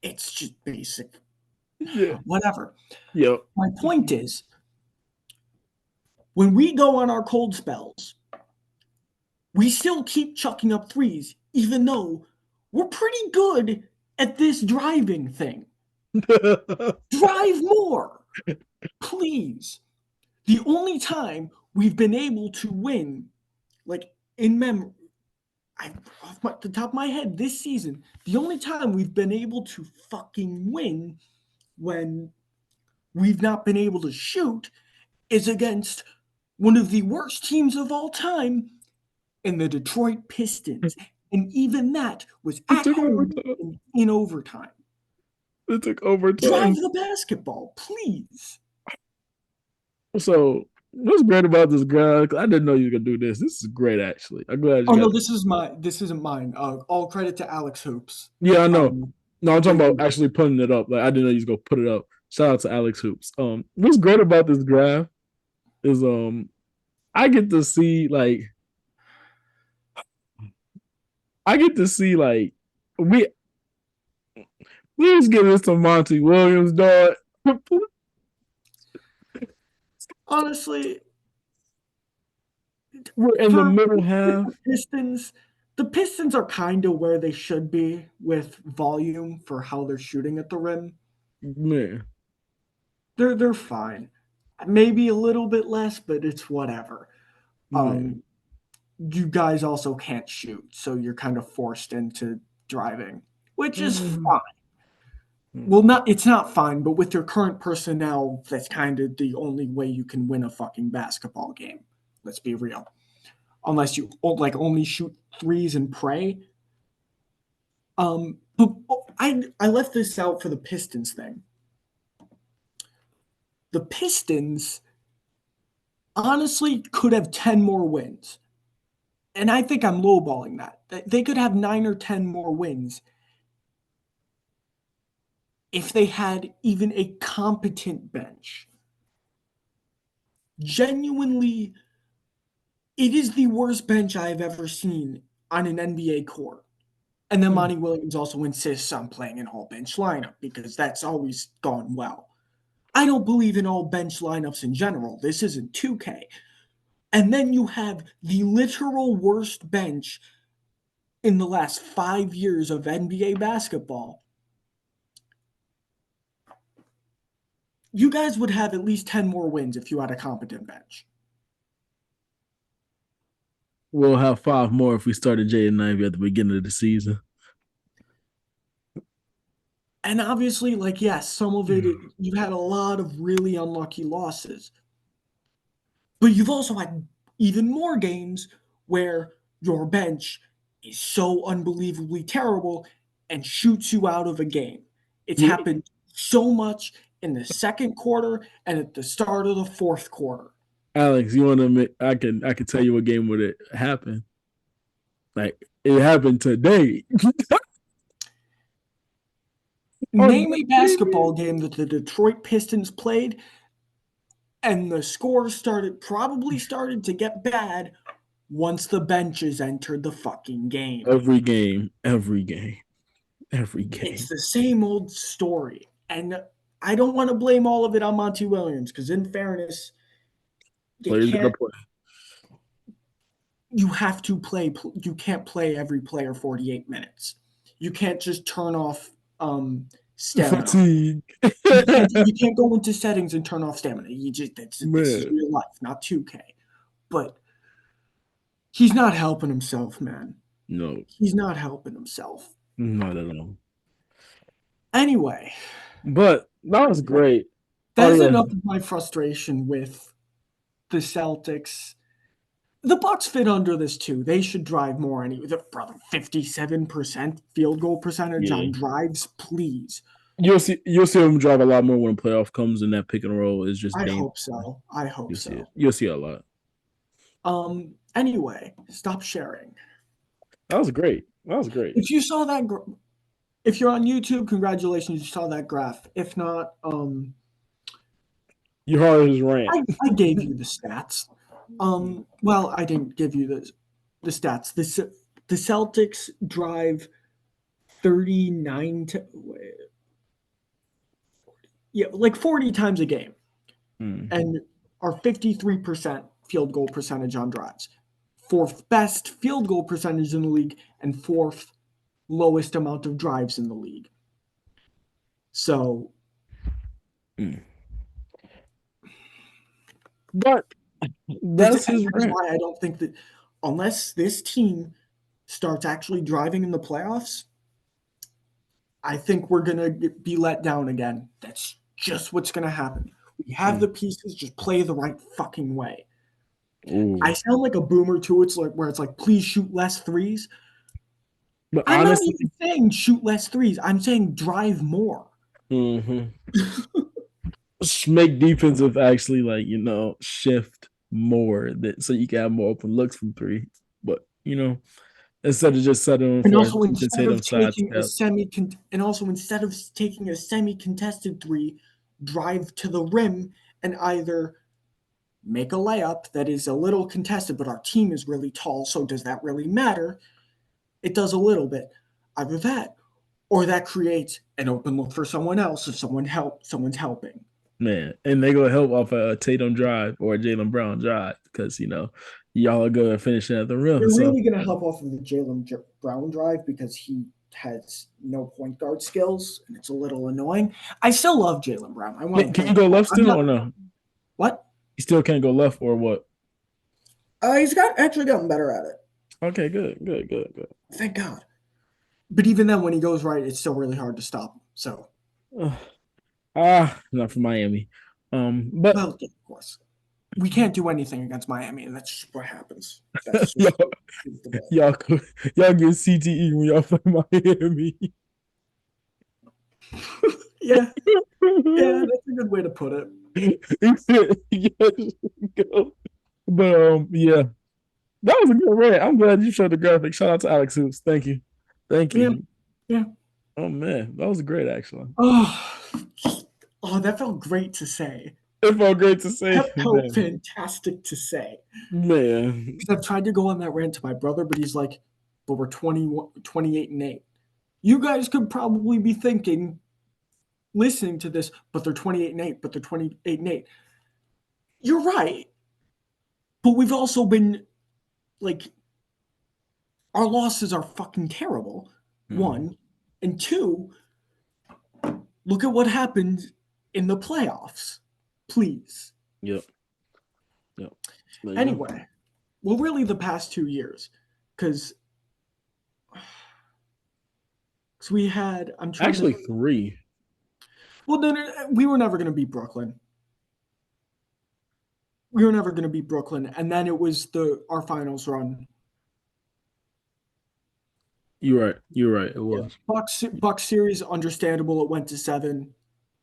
it's just basic. Yeah. Whatever. Yep. My point is, when we go on our cold spells, we still keep chucking up threes, even though we're pretty good at this driving thing. Drive more, please. The only time we've been able to win, like in memory, off the top of my head, this season, the only time we've been able to fucking win when we've not been able to shoot is against one of the worst teams of all time in the Detroit Pistons. And even that was It at took home overtime. in overtime. It took Drive overtime. the basketball, please. So what's great about this guy? I didn't know you were gonna do this. This is great, actually. I'm glad you Oh got. no, this isn't mine. All credit to Alex Hoops. Yeah, I know. Um, No, I'm they talking about do. actually putting it up. Like I didn't know you was gonna put it up. Shout out to Alex Hoops. What's great about this graph is I get to see like I get to see like we let's give this to Monty Williams, dog. Honestly, We're in the for middle half. The Pistons are kind of where they should be with volume for how they're shooting at the rim. Man, They're fine. Maybe a little bit less, but it's whatever. man. Um, you guys also can't shoot, so you're kind of forced into driving, which is Mm, fine. Well, not it's not fine, but with your current personnel, that's kind of the only way you can win a fucking basketball game. Let's be real. Unless you like only shoot threes and pray. But I left this out for the Pistons thing. The Pistons honestly could have 10 more wins. And I think I'm lowballing that. They could have 9 or 10 more wins if they had even a competent bench. Genuinely, it is the worst bench I have ever seen on an NBA court. And then Monty Williams also insists on playing an all bench lineup because that's always gone well. I don't believe in all bench lineups in general. This isn't 2K. And then you have the literal worst bench in the last 5 years of NBA basketball. You guys would have at least 10 more wins if you had a competent bench. We'll have 5 more if we started Jaden Ivey at the beginning of the season. And obviously, like, yes, some of it, you've had a lot of really unlucky losses. But you've also had even more games where your bench is so unbelievably terrible and shoots you out of a game. It's happened so much in the second quarter and at the start of the fourth quarter. Alex, you want to admit, I can tell you what game would it happen. Like it happened today. Name a basketball game that the Detroit Pistons played and the score probably started to get bad once the benches entered the fucking game. Every game. It's the same old story. And I don't want to blame all of it on Monty Williams because, in fairness, you have to play. You can't play every player 48 minutes. You can't just turn off stamina. Fatigue. You can't go into settings and turn off stamina. This is real life, not 2K. But he's not helping himself, man. No. He's not helping himself. Not at all. Anyway. But that was great. That's enough of my frustration with the Celtics. The Bucks fit under this too. They should drive more anyway. Brother, 57% field goal percentage on drives, please. You'll see them drive a lot more when playoff comes and that pick and roll is just I hope so. You'll see a lot. Anyway, stop sharing. That was great. If you saw that if you're on YouTube, congratulations, you saw that graph. If not, you heard his rant. I gave you the stats. Well, I didn't give you the stats. The Celtics drive 39 to like 40 times a game, and are 53% field goal percentage on drives. 4th best field goal percentage in the league, and 4th lowest amount of drives in the league. So, but that's why I don't think that unless this team starts actually driving in the playoffs, I think we're going to be let down again. That's just what's going to happen. We have the pieces, just play the right fucking way. I sound like a boomer too. It's like where it's like, please shoot less threes. But I'm honestly, not even saying shoot less threes. I'm saying drive more. Make defensive actually shift more so you can have more open looks from 3. But instead of just settling and also instead of taking a semi-contested 3, drive to the rim and either make a layup that is a little contested, but our team is really tall, so does that really matter? It does a little bit. Either that, or that creates an open look for someone else if someone's helping. Man, and they gonna help off a Tatum drive or a Jaylen Brown drive because y'all are gonna finish at the rim. They're really gonna help off of the Jaylen Brown drive because he has no point guard skills and it's a little annoying. I still love Jaylen Brown. Can you go left still or no? What? He still can't go left or what? He's actually gotten better at it. Okay, good. Thank God. But even then, when he goes right, it's still really hard to stop him. So Not for Miami. But Well, of course, we can't do anything against Miami, and that's just what happens. That's just y'all, the ball. y'all, y'all get CTE when y'all play Miami. Yeah, yeah, that's a good way to put it. Yes, go. But yeah, that was a good rant. I'm glad you showed the graphic. Shout out to Alexhoops. Thank you. Thank Yeah, you. yeah. Oh man, that was great actually. Oh, that felt great to say. It felt great to say, That felt man. fantastic to say. Man. Because I've tried to go on that rant to my brother, but he's like, but we're 28 and 8. You guys could probably be thinking, listening to this, but they're 28 and 8, but they're 28 and 8. You're right. But we've also been like, our losses are fucking terrible. Mm, One. And two, look at what happened in the playoffs. Please. yep. Yep. There you go. Anyway, well, really the past 2 years. Because we had, I'm trying to Actually, think. three. Well, then we were never going to beat Brooklyn. We were never going to beat Brooklyn. And then it was our finals run. You're right. You're right. It Yeah. was. Bucks series, understandable. It went to 7.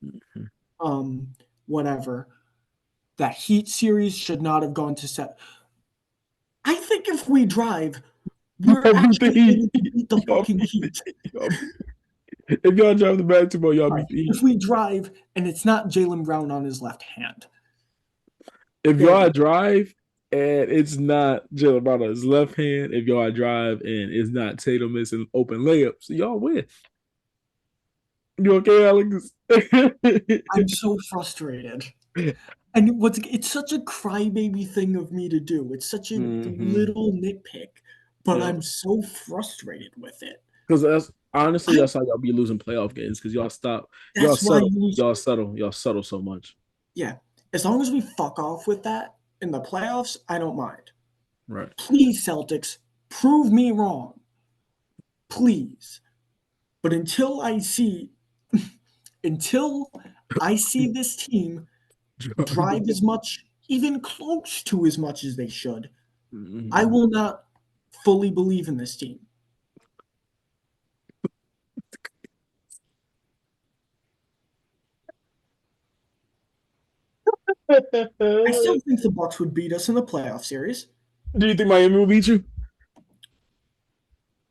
Mhm. Um, whatever. That Heat series should not have gone to 7. I think if we drive, we're Y'all beat the actually Heat. able to beat the Y'all fucking beat the Heat. Heat. If y'all drive the basketball, y'all Right. beat the Heat. If we drive and it's not Jaylen Brown on his left hand. If There y'all we drive and it's not Jalen Brown on his left hand, if y'all drive and it's not Tatum missing open layups, y'all win. You okay, Alex? I'm so frustrated. And it's such a crybaby thing of me to do. It's such a Mm-hmm. little nitpick, but Yeah. I'm so frustrated with it. Because that's honestly I that's how y'all be losing playoff games because y'all stop, That's why you y'all settle so much. yeah. As long as we fuck off with that in the playoffs, I don't mind. Right. Please, Celtics, prove me wrong. Please. But until I see this team drive as much, even close to as much as they should, I Mhm. will not fully believe in this team. I still think the Bucks would beat us in the playoff series. Do you think Miami will beat you?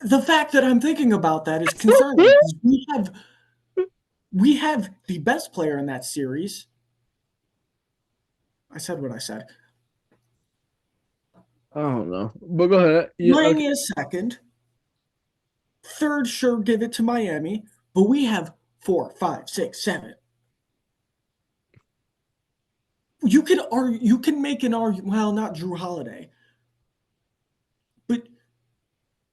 The fact that I'm thinking about that is concerning because we have the best player in that series. I said what I said. I don't know, but go ahead. Yeah, okay. Miami is second. Third, sure, give it to Miami, but we have 4, 5, 6, 7. You can make an argument. Well, not Drew Holiday, but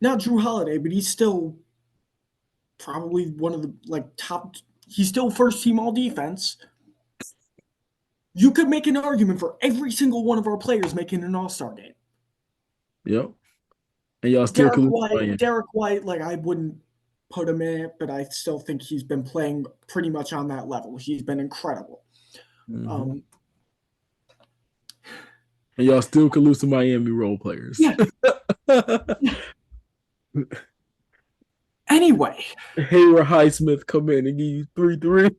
not Drew Holiday, but he's still probably one of the top. He's still first team all defense. You could make an argument for every single one of our players making an All Star game. Yep. And y'all still Derek could lose to White, Miami. Derek White, I wouldn't put him in it, but I still think he's been playing pretty much on that level. He's been incredible. Mm-hmm. Um, And y'all still could lose to Miami role players. yeah. Anyway, Hayward Highsmith come in and give you 3 3.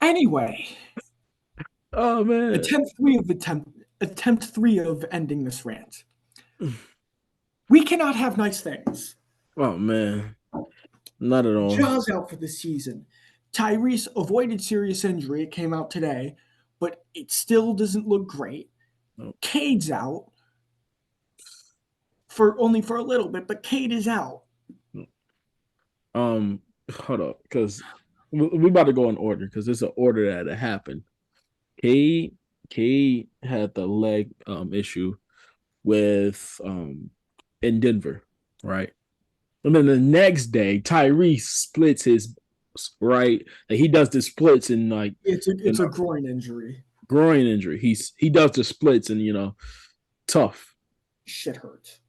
anyway, Oh man. attempt three of ending this rant. We cannot have nice things. Oh man. Not at all. Jaws out for the season. Tyrese avoided serious injury. It came out today, but it still doesn't look great. No. Cade's out for only for a little bit, but Cade is out. Hold up, because we about to go in order because it's an order that happened. K K had the leg issue with in Denver, right? And then the next day, Tyrese splits his right. Like he does the splits and like It's a groin injury. groin injury. He does the splits and tough. Shit hurts.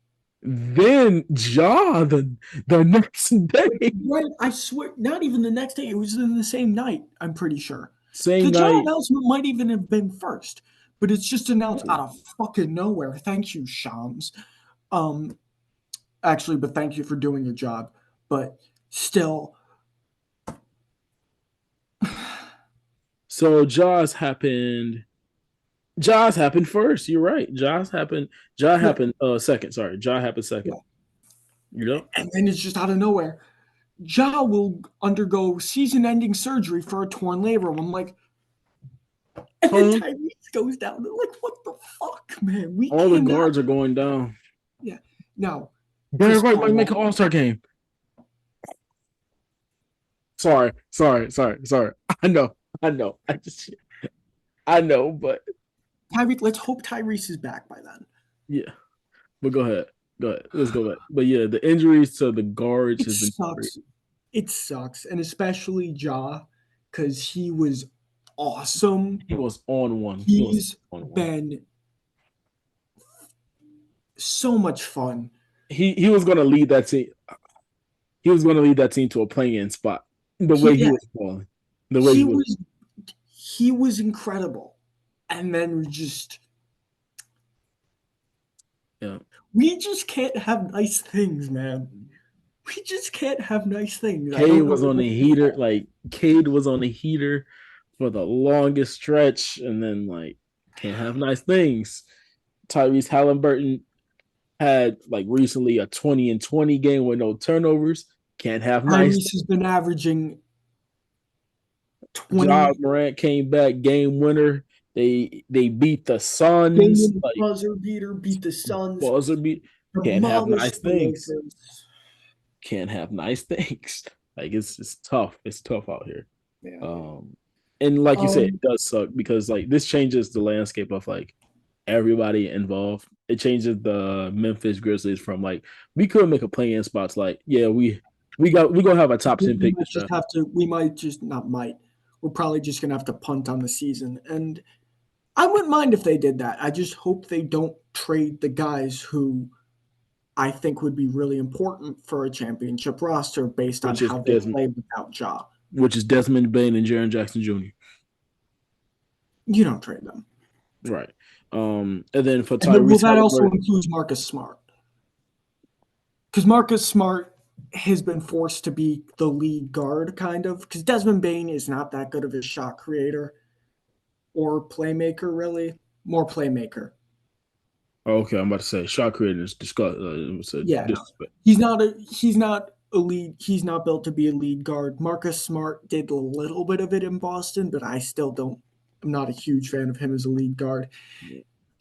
Then the next day, Right, I swear, not even the next day. It was in the same night. I'm pretty sure same the Ja night. announcement might even have been first, but it's just announced out of fucking nowhere. Thank you, Shams. Um, actually, but thank you for doing your job. But still, So Jaws happened first. You're right. Ja yeah, happened second. Sorry. Ja happened second. You know? and then it's just out of nowhere. Ja will undergo season-ending surgery for a torn labrum. I'm like, and then Home. Tyrese goes down. I'm like, what the fuck, man? We All the cannot. guards are going down. Yeah. Now, Barry Chris White might make Paul. an all-star game. Sorry. I know. I know. I know, but Tyreek, let's hope Tyrese is back by then. yeah. But go ahead. Go ahead. Let's go back. But yeah, the injuries to the guards It has been sucks. crazy. It sucks. And especially Ja, because he was awesome. He was on one. He was He's on one. been so much fun. He was gonna lead that team. He was gonna lead that team to a playing spot. The way he Yeah, was balling. The way he he was. was he was incredible. And then Yeah. we just can't have nice things, man. We just can't have nice things. I Cade don't know was on what the to heater. say. Like Cade was on the heater for the longest stretch, and then like can't have nice things. Tyrese Halliburton had like recently a 20-20 game with no turnovers. Can't have nice. Tyrese has been averaging Ja 20 Morant came back game winner. They beat the game Suns winning like buzzer beater, beat the Suns, buzzer beat. Can't have nice demolished the things. Lakers. Can't have nice things. Like it's tough. It's tough out here. Yeah. Um, and like you said, it Um, does suck because like this changes the landscape of like everybody involved. It changes the Memphis Grizzlies from like we could make a play-in spots. Like yeah, we gonna have a top 10 we pick might this just draft, have to. We might just not might. We're probably just gonna have to punt on the season, and I wouldn't mind if they did that. I just hope they don't trade the guys who I think would be really important for a championship roster based on which is how they Desmond, play without Ja. which is Desmond Bain and Jaren Jackson Jr. You don't trade them. Right. And then for And then, well, Tyrese that also Halliburton, includes Marcus Smart. Because Marcus Smart has been forced to be the lead guard, kind of. Because Desmond Bain is not that good of a shot creator or playmaker, really. More playmaker. oh, okay, I'm about to say shot creators discuss. It was a Yeah, no. disrespect. He's not a lead. He's not built to be a lead guard. Marcus Smart did a little bit of it in Boston, but I still don't. I'm not a huge fan of him as a lead guard.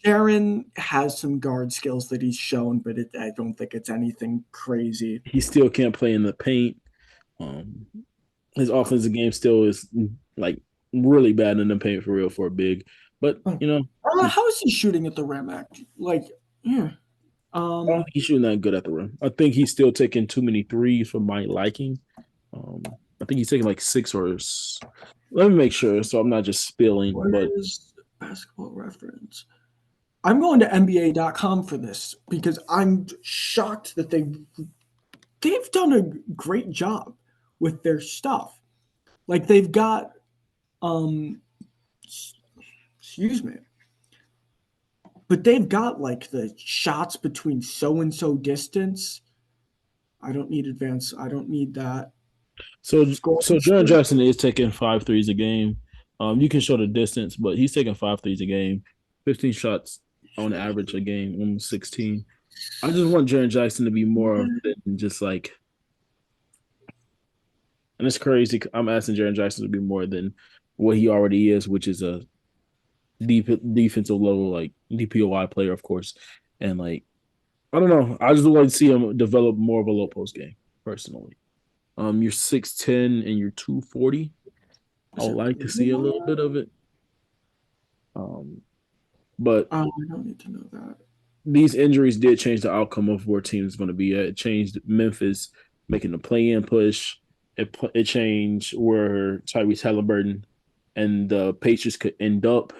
Aaron has some guard skills that he's shown, but I don't think it's anything crazy. He still can't play in the paint. Um, his offensive game still is like really bad in the paint for real for a big. But you know, How is he shooting at the rim? Like, yeah. I don't think he's shooting that good at the rim. I think he's still taking too many threes for my liking. Um, I think he's taking like six or. Let me make sure, so I'm not just spilling. But Where's basketball reference? I'm going to NBA.com for this because I'm shocked that they've done a great job with their stuff. Like they've got um excuse me, but they've got like the shots between so and so distance. I don't need advance. I don't need that. so Scoring Jaren streak. Jackson is taking 5 threes a game. You can show the distance, but he's taking 5 threes a game, 15 shots on average a game, almost 16. I just want Jaren Jackson to be more than just like, and it's crazy. I'm asking Jaren Jackson to be more than what he already is, which is a defensive level like DPOI player, of course. And like, I don't know. I just would like to see him develop more of a low post game, personally. You're 6'10" and you're 240. I Is would there like to see rating a on little that? bit of it. But I don't need to know that. these injuries did change the outcome of where teams going to be at. It changed Memphis making the play-in push. It changed where Tyrese Halliburton and the Patriots could end up.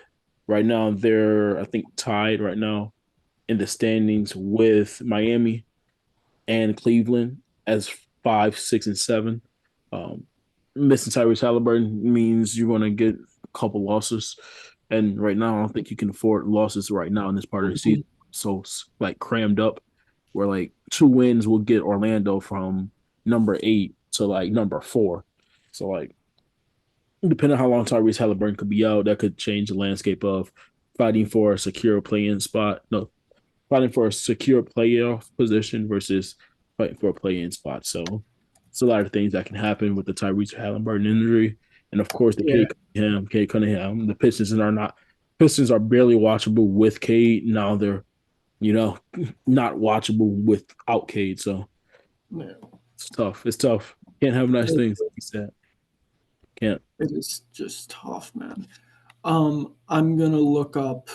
Right now, they're I think tied right now in the standings with Miami. and Cleveland as 5, 6, and 7. Um, Missing Tyrese Halliburton means you're going to get a couple losses, and right now I don't think you can afford losses right now in this part of the season. So like crammed up, where like 2 wins will get Orlando from number 8 to like number 4. So like depending on how long Tyrese Halliburton could be out, that could change the landscape of fighting for a secure play-in spot. No, fighting for a secure playoff position versus fighting for a play-in spot. So it's a lot of things that can happen with the Tyrese Halliburton injury, and of course the Yeah. Cade Cunningham. The Pistons are barely watchable with Cade. Now they're you know not watchable without Cade. So Yeah. it's tough. It's tough. Can't have nice things like you said. Can't. It is just tough, man. I'm gonna look up.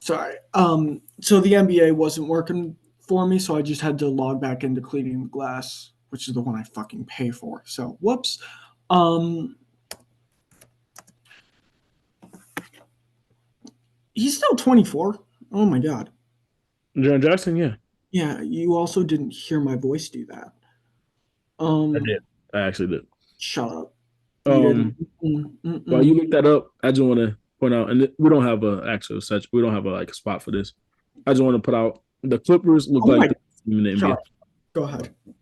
Sorry. So the NBA wasn't working for me, so I just had to log back into Cleaning the Glass, which is the one I fucking pay for. So whoops. Um, he's still 24. Oh my god. John Jackson, yeah, Yeah, you also didn't hear my voice do that. I Um, did. I actually did. shut up. You didn't. Um, Mm, while you mm-mm. look that up, I just want to point out, and we don't have a actual such, we don't have a like a spot for this. I just want to put out the Clippers look Oh like my. the best team in the Sorry. NBA. Go ahead. Go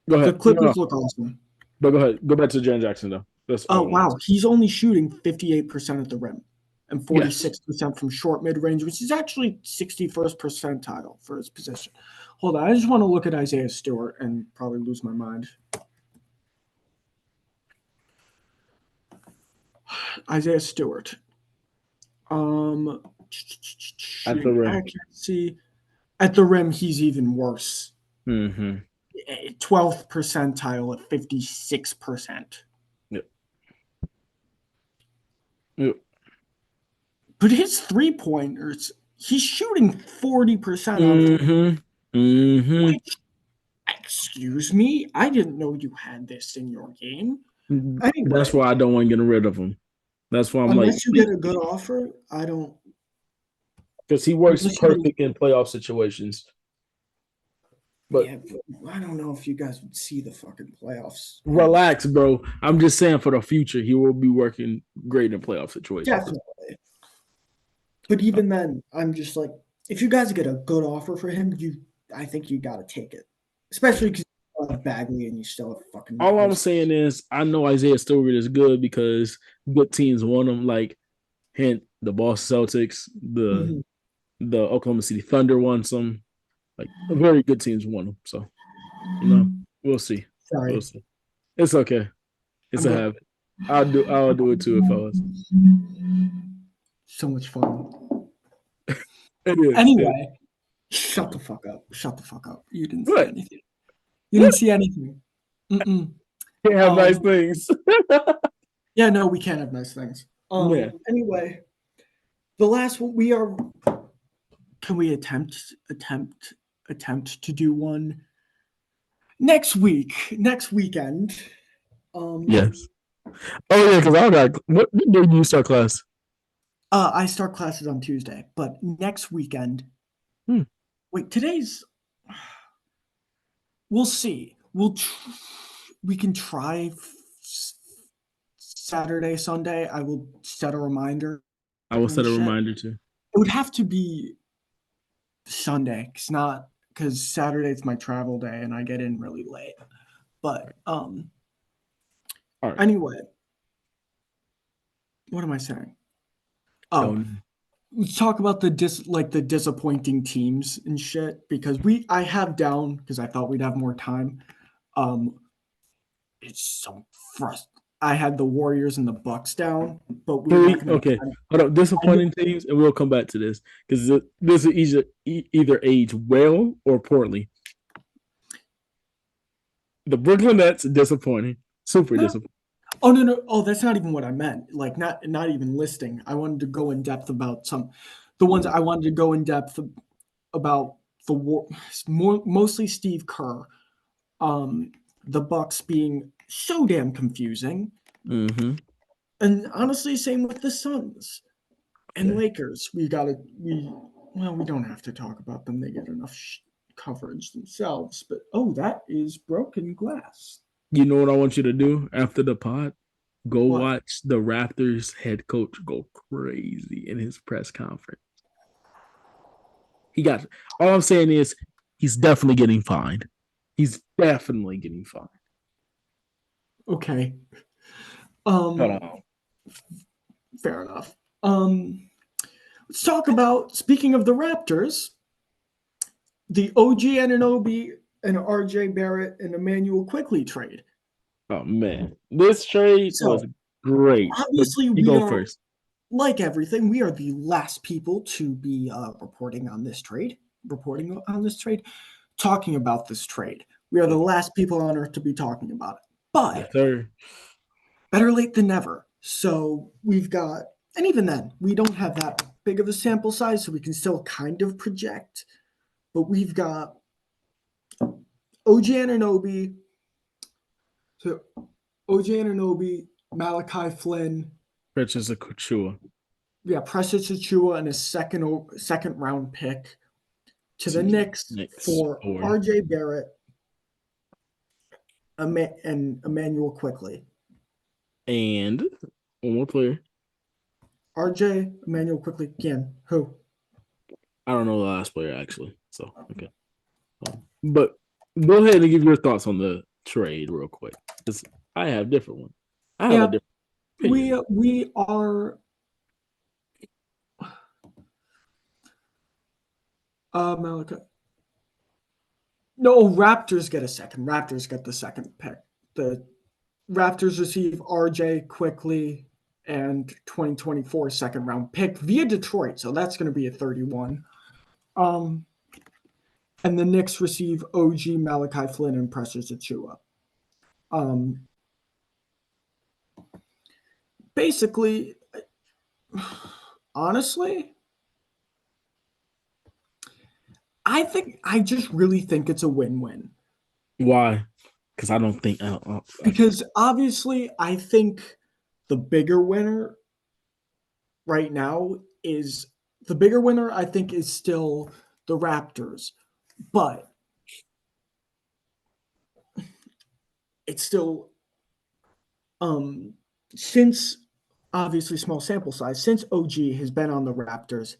The ahead. No, no, Clippers look awesome. but go ahead. Go back to Jan Jackson though. That's Oh all I want. wow, he's only shooting 58% at the rim and Yes. 46% from short mid range, which is actually 61st percentile for his position. Hold on, I just want to look at Isaiah Stewart and probably lose my mind. Isaiah Stewart. At the Shooting rim. accuracy at the rim, he's even worse. Mm-hmm. 12th percentile at 56%. Yep. Yep. But his 3 pointers, he's shooting 40% on 3. Mm-hmm. Mm-hmm. Excuse me, I didn't know you had this in your game. That's Anyway, why I don't want to get rid of him. That's why I'm like, unless you get a good offer, I don't. because he works Unless you get, perfect in playoff situations. But yeah, but I don't know if you guys would see the fucking playoffs. relax, bro. I'm just saying for the future, he will be working great in playoff situations. Definitely, but even then, I'm just like, if you guys get a good offer for him, I think you got to take it, especially because you have Bagley and you still have fucking. All I'm saying is, I know Isaiah Stewart is good because good teams want him. Like, hint, the Boston Celtics, Mhm. the Oklahoma City Thunder wants him. Like, very good teams want him. So, we'll see. We'll Sorry, see. It's okay. It's I'm a going. habit. I'll do it too if I was. So much fun. It is. Anyway, shut the fuck up. Shut the fuck up. You didn't see What? anything. You didn't What? see anything. Mm-mm. Can't have nice Um, things. yeah, no, we can't have nice things. Yeah. Anyway, the last one we are. Can we attempt to do one next week, next weekend? Um, Yes. Oh yeah, because I got what day do you start class? I start classes on Tuesday, but next weekend. Hmm. Wait, today's. We'll see. We can try Saturday, Sunday. I will set a reminder I will and set a shit. reminder too. It would have to be Sunday, because Saturday's my travel day and I get in really late. But All right. anyway, what am I saying? Oh, Don't. let's talk about the disappointing teams and shit because I have down because I thought we'd have more time. Um, it's so frustrating. I had the Warriors and the Bucks down, but we're not going Okay, to. hold on. Disappointing teams, and we'll come back to this because this will either age well or poorly. The Brooklyn Nets disappointing, super No, disappointing. oh no no. Oh, that's not even what I meant. Like not even listing. I wanted to go in depth about the ones I wanted to go in depth about the war. Mostly Steve Kerr. Um, the Bucks being so damn confusing, Mm-hmm. and honestly, same with the Suns and Okay. Lakers. We don't have to talk about them. They get enough. coverage themselves. But oh, that is broken glass. You know what I want you to do after the pod? Go What? watch the Raptors head coach go crazy in his press conference. He got all I'm saying is he's definitely getting fined. He's definitely getting fined. Okay. Hold Um, on. fair enough. Let's talk about, speaking of the Raptors, the OG Anunoby and RJ Barrett and Emmanuel Quickly trade. Oh man. This trade was So great. But obviously you we go are, first. like everything, we are the last people to be reporting on this trade, talking about this trade. We are the last people on earth to be talking about it. Yes, But sir. better late than never. So we've got, and even then, we don't have that big of a sample size, so we can still kind of project. But we've got OG Anunoby, so OG Anunoby, Malachi Flynn, Purchase a Couture. yeah, Precious Achua, and a second round pick to the To the Knicks Knicks for or RJ Barrett and Emmanuel Quickly. and one more player. RJ, Emmanuel Quickly, again, who? I don't know the last player actually. So okay. But go ahead and give your thoughts on the trade real quick. Because I have different one. I have a Yeah, different we opinion. we are Malachi. No, Raptors get a second. Raptors get the second pick. The Raptors receive RJ Quickly and 2024 second round pick via Detroit. So that's going to be a 31. Um, and the Knicks receive OG Malachi Flynn and Precious Achua. Um, basically, honestly, I just really think it's a win-win Why? Because I don't think because obviously I think the bigger winner right now is the bigger winner I think is still the Raptors, but it's still um since obviously small sample size since OG has been on the Raptors,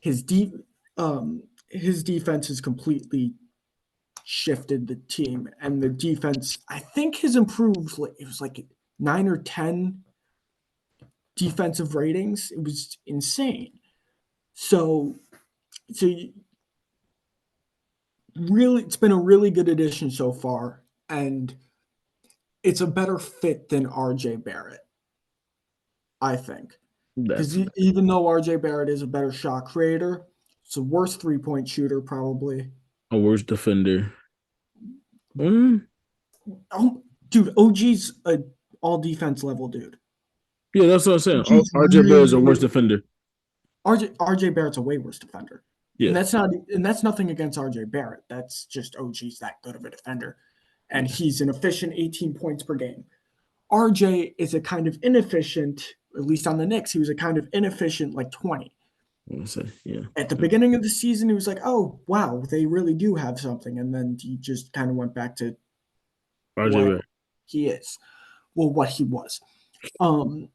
his deep his defense has completely shifted the team, and the defense I think has improved. Like it was like 9 or 10 defensive ratings. It was insane. So so really, it's been a really good addition so far, and it's a better fit than RJ Barrett, I think. Because that's even though RJ Barrett is a better shot creator, it's a worse 3-point shooter, probably. a worse defender. Mm, Oh, dude, OG's a all defense level dude. yeah, that's what I'm saying. OG's RJ Barrett is really, a worse really defender. RJ Barrett's a way worse defender. Yeah. And that's nothing against RJ Barrett. That's just OG's that good of a defender. And Yeah. he's an efficient 18 points per game. RJ is a kind of inefficient, at least on the Knicks, he was a kind of inefficient like 20. I want to say, yeah. At the beginning of the season, he was like, oh, wow, they really do have something. And then he just kind of went back to RJ what Barrett. he is. Well, what he was. Um,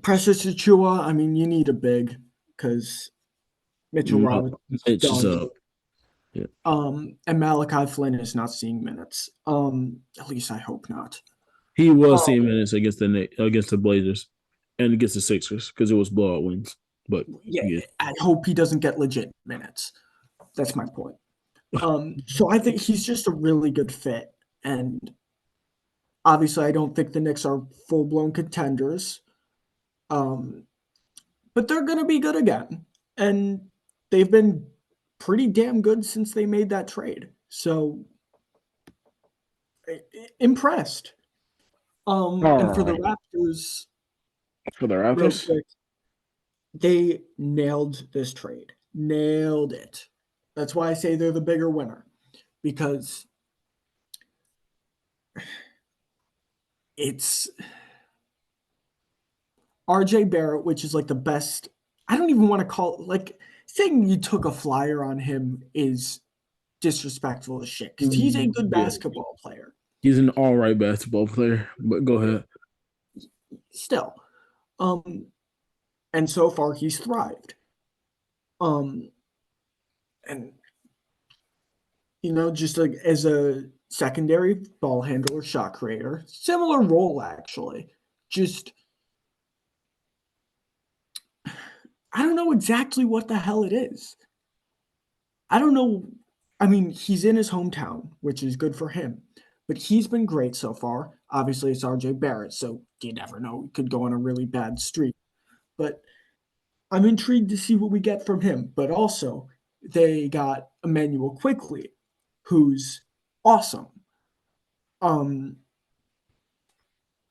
Precious Achua, I mean, you need a big because Mitchell No, Robinson is Mitch is done. up. Yeah. And Malachi Flynn is not seeing minutes. At least I hope not. He was Um, seeing minutes against the Blazers and against the Sixers because it was blowout wins. But yeah, yeah, I hope he doesn't get legit minutes. That's my point. So I think he's just a really good fit. And obviously, I don't think the Knicks are full blown contenders. Um, but they're going to be good again. And they've been pretty damn good since they made that trade. So impressed. all And for the right. Raptors, For the real Raptors, quick, they nailed this trade. Nailed it. That's why I say they're the bigger winner because it's RJ Barrett, which is like the best. I don't even want to call it like saying you took a flyer on him is disrespectful as shit because he's a good Yeah, basketball player. he's an all right basketball player. But go ahead. Still, um, and so far he's thrived. Um, and just like as a secondary ball handler, shot creator, similar role actually. Just I don't know exactly what the hell it is. I don't know. I mean, he's in his hometown, which is good for him, but he's been great so far. Obviously, it's RJ Barrett, so you never know. He could go on a really bad streak. But I'm intrigued to see what we get from him. But also, they got Emmanuel Quickly, who's awesome. Um,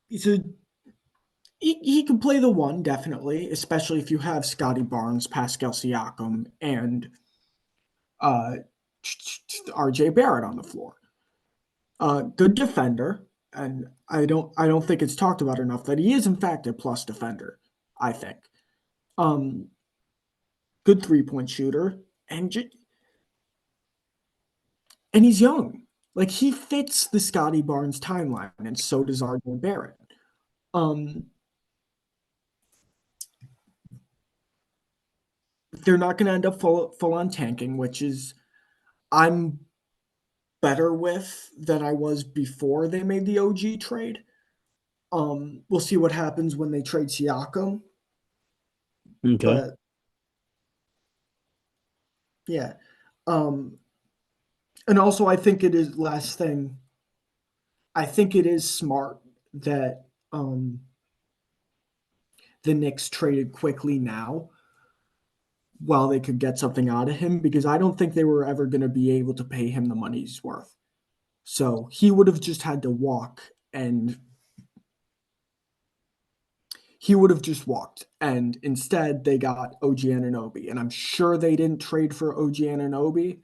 he's a he can play the one definitely, especially if you have Scotty Barnes, Pascal Siakam, and uh, RJ Barrett on the floor. Good defender, and I don't think it's talked about enough that he is in fact a plus defender. I think. Um, Good 3-point shooter, and and he's young. Like he fits the Scotty Barnes timeline, and so does RJ Barrett. Um, they're not going to end up full on tanking, which is I'm better with than I was before they made the OG trade. We'll see what happens when they trade Siakam, Okay. but yeah. Um, and also, I think it is last thing. I think it is smart that the Knicks traded quickly now while they could get something out of him because I don't think they were ever going to be able to pay him the money he's worth. So he would have just had to walk and he would have just walked. And instead, they got OG Anunoby. And I'm sure they didn't trade for OG Anunoby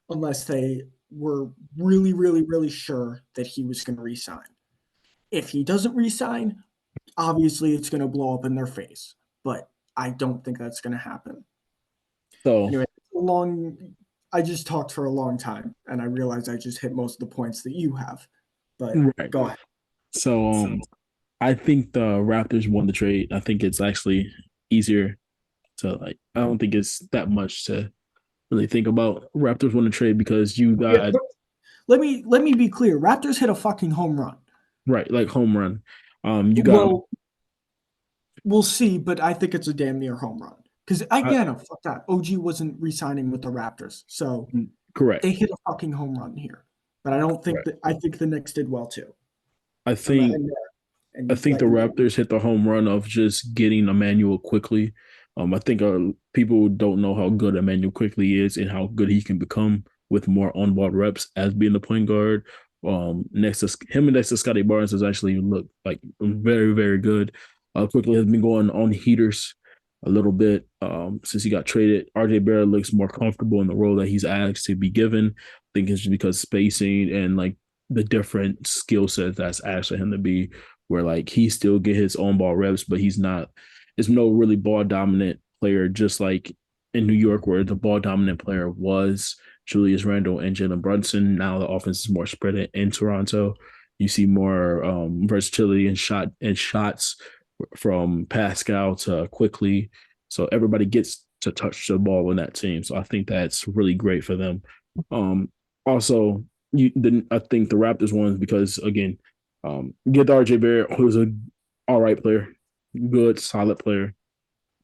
unless they were really, really, really sure that he was going to resign. If he doesn't resign, obviously it's going to blow up in their face. But I don't think that's going to happen. So Anyway, I just talked for a long time and I realized I just hit most of the points that you have. But right. go ahead. So I think the Raptors won the trade. I think it's actually easier to like. I don't think it's that much to really think about. Raptors won the trade because you Yeah, got let me be clear. Raptors hit a fucking home run. right like home run. You got Well, we'll see, but I think it's a damn near home run. Because I, again, fuck that. OG wasn't re-signing with the Raptors, so correct. they hit a fucking home run here. But I don't think Correct. that. I think the Knicks did well too. I I'm gonna think end there I and think let the you go. Raptors hit the home run of just getting Emmanuel quickly. I think people don't know how good Emmanuel quickly is and how good he can become with more on-ball reps as being the point guard. Next to him and next to Scotty Barnes has actually looked like very, very good. Quickly has been going on heaters a little bit since he got traded. RJ Barrett looks more comfortable in the role that he's asked to be given. I think it's just because spacing and like the different skill sets that's asked for him to be where like he still get his own ball reps, but he's not. There's no really ball dominant player, just like in New York, where the ball dominant player was Julius Randle and Jalen Brunson. Now the offense is more spread in Toronto. You see more versatility in shots from Pascal to quickly. So everybody gets to touch the ball in that team. So I think that's really great for them. Um, Also, I think the Raptors won because again, get RJ Barrett, who's a all right player, good, solid player.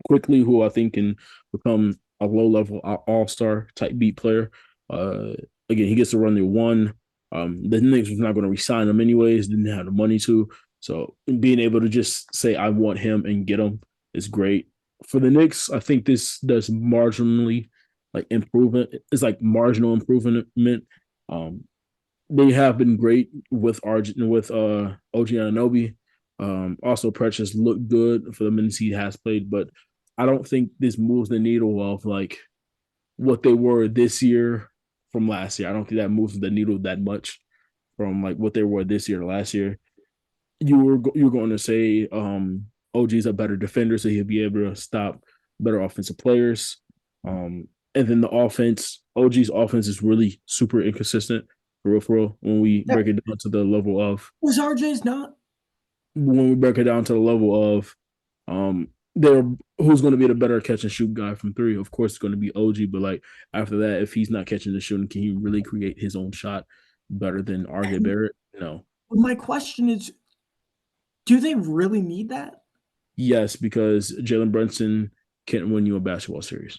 Quickly, who I think can become a low level all star type beat player. Uh, Again, he gets to run the one. The Knicks was not going to resign him anyways, didn't have the money to. So being able to just say I want him and get him is great. For the Knicks, I think this does marginally like improvement. It's like marginal improvement. Um, they have been great with OG Anunoby. Also, Precious looked good for the minutes he has played, but I don't think this moves the needle of like what they were this year from last year. I don't think that moves the needle that much from like what they were this year to last year. You were going to say OG's a better defender, so he'll be able to stop better offensive players. And then the offense, OG's offense is really super inconsistent for real. When we Yeah, break it down to the level of was RJ's not? when we break it down to the level of they're who's going to be the better catch and shoot guy from three? Of course, it's going to be OG. But like after that, if he's not catching the shooting, can he really create his own shot better than RJ And Barrett? No. my question is, do they really need that? Yes, because Jalen Brunson can't win you a basketball series.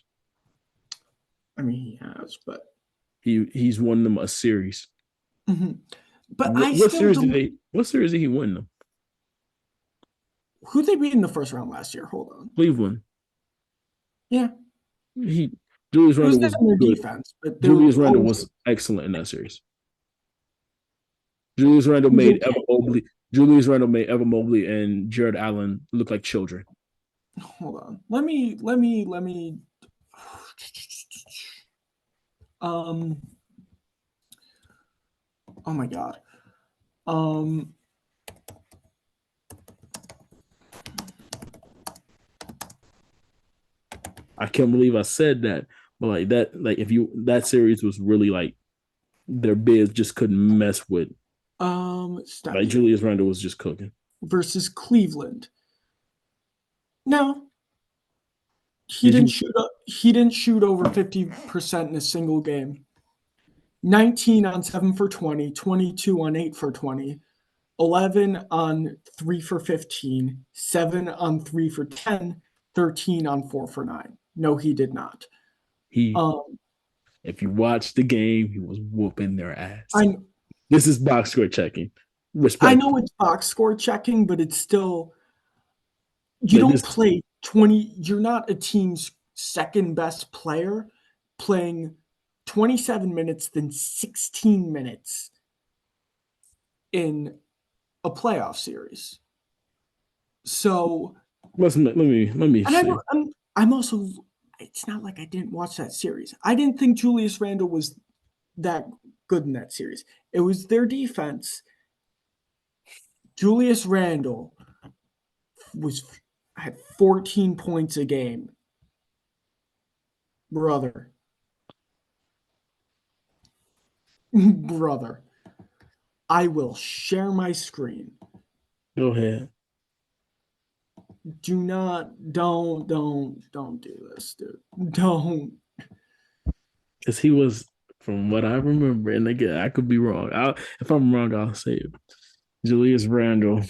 I mean, he has, but He's won them a series. mhm. But What, I what still series did don't. they? What series did he win them? Who they beat in the first round last year? Hold on. Cleveland. Yeah, He Julius it was Randle them was in their good. defense, but they were Julius Randle always was excellent in that series. Julius Randle he was made okay. Evan Mobley. Julius Randle made Evan Mobley and Jared Allen look like children. Hold on. Let me. Um. Oh my God. Um. I can't believe I said that, but like that, like if you that series was really like their bigs just couldn't mess with. Step Like here Julius Randle was just cooking. versus Cleveland. No, he Did didn't you? shoot. He didn't shoot over 50% in a single game. 19 on 7 for 20, 22 on 8 for 20, 11 on 3 for 15, 7 on 3 for 10, 13 on 4 for 9. No, he did not. He Um, If you watch the game, he was whooping their ass. I This is box score checking. I Respect. know it's box score checking, but it's still you Like don't this, play 20. You're not a team's second best player playing 27 minutes then 16 minutes in a playoff series. So, let me and I see. don't, I'm also, it's not like I didn't watch that series. I didn't think Julius Randle was that good in that series. It was their defense. Julius Randle was had 14 points a game. Brother. Brother. I will share my screen. Go ahead. Do not, don't do this, dude. Don't. Because he was, from what I remember, and again, I could be wrong. If I'm wrong, I'll say it. Julius Randle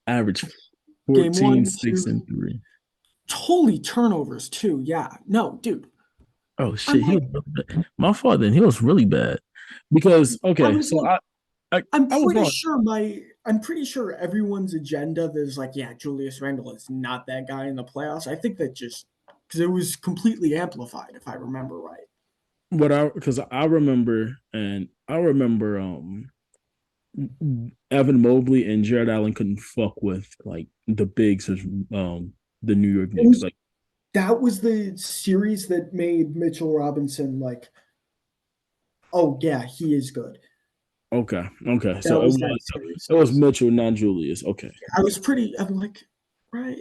averaged Game 14, one, 6, and two, 3. totally turnovers too. Yeah. No, dude. Oh I'm shit, he like, was really bad. My fault then. He was really bad. Because I okay, was so like, I I'm I was pretty wrong. sure I'm pretty sure everyone's agenda is like, yeah, Julius Randle is not that guy in the playoffs. I think that just because it was completely amplified, if I remember right. Because I remember Evan Mobley and Jared Allen couldn't fuck with like the bigs of the New York It Knicks. was Like that was the series that made Mitchell Robinson like, oh yeah, he is good. okay, That so was that series. it was Mitchell, not Julius. Okay, I'm like, right?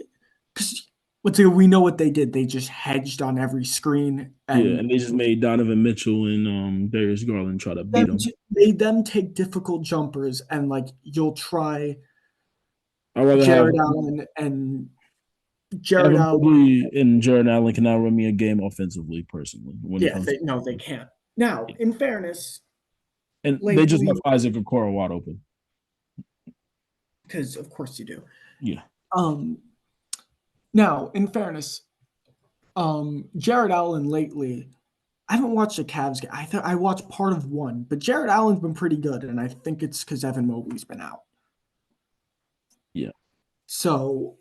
Because we know what they did. They just hedged on every screen yeah, and and they just made Donovan Mitchell and Darius Garland try to beat him. made them take difficult jumpers and like you'll try I'd rather have Jared Allen and Jared Evan Allen. Mobley and Jared Allen cannot run me a game offensively, personally, when it Yeah, comes to they can't. Now, in fairness, and they just left lately, Isaac Okoro wide open. because of course you do. Yeah, Um, Now, in fairness, Jared Allen lately, I haven't watched the Cavs game. I watched part of one, but Jared Allen's been pretty good, and I think it's because Evan Mobley's been out. yeah. So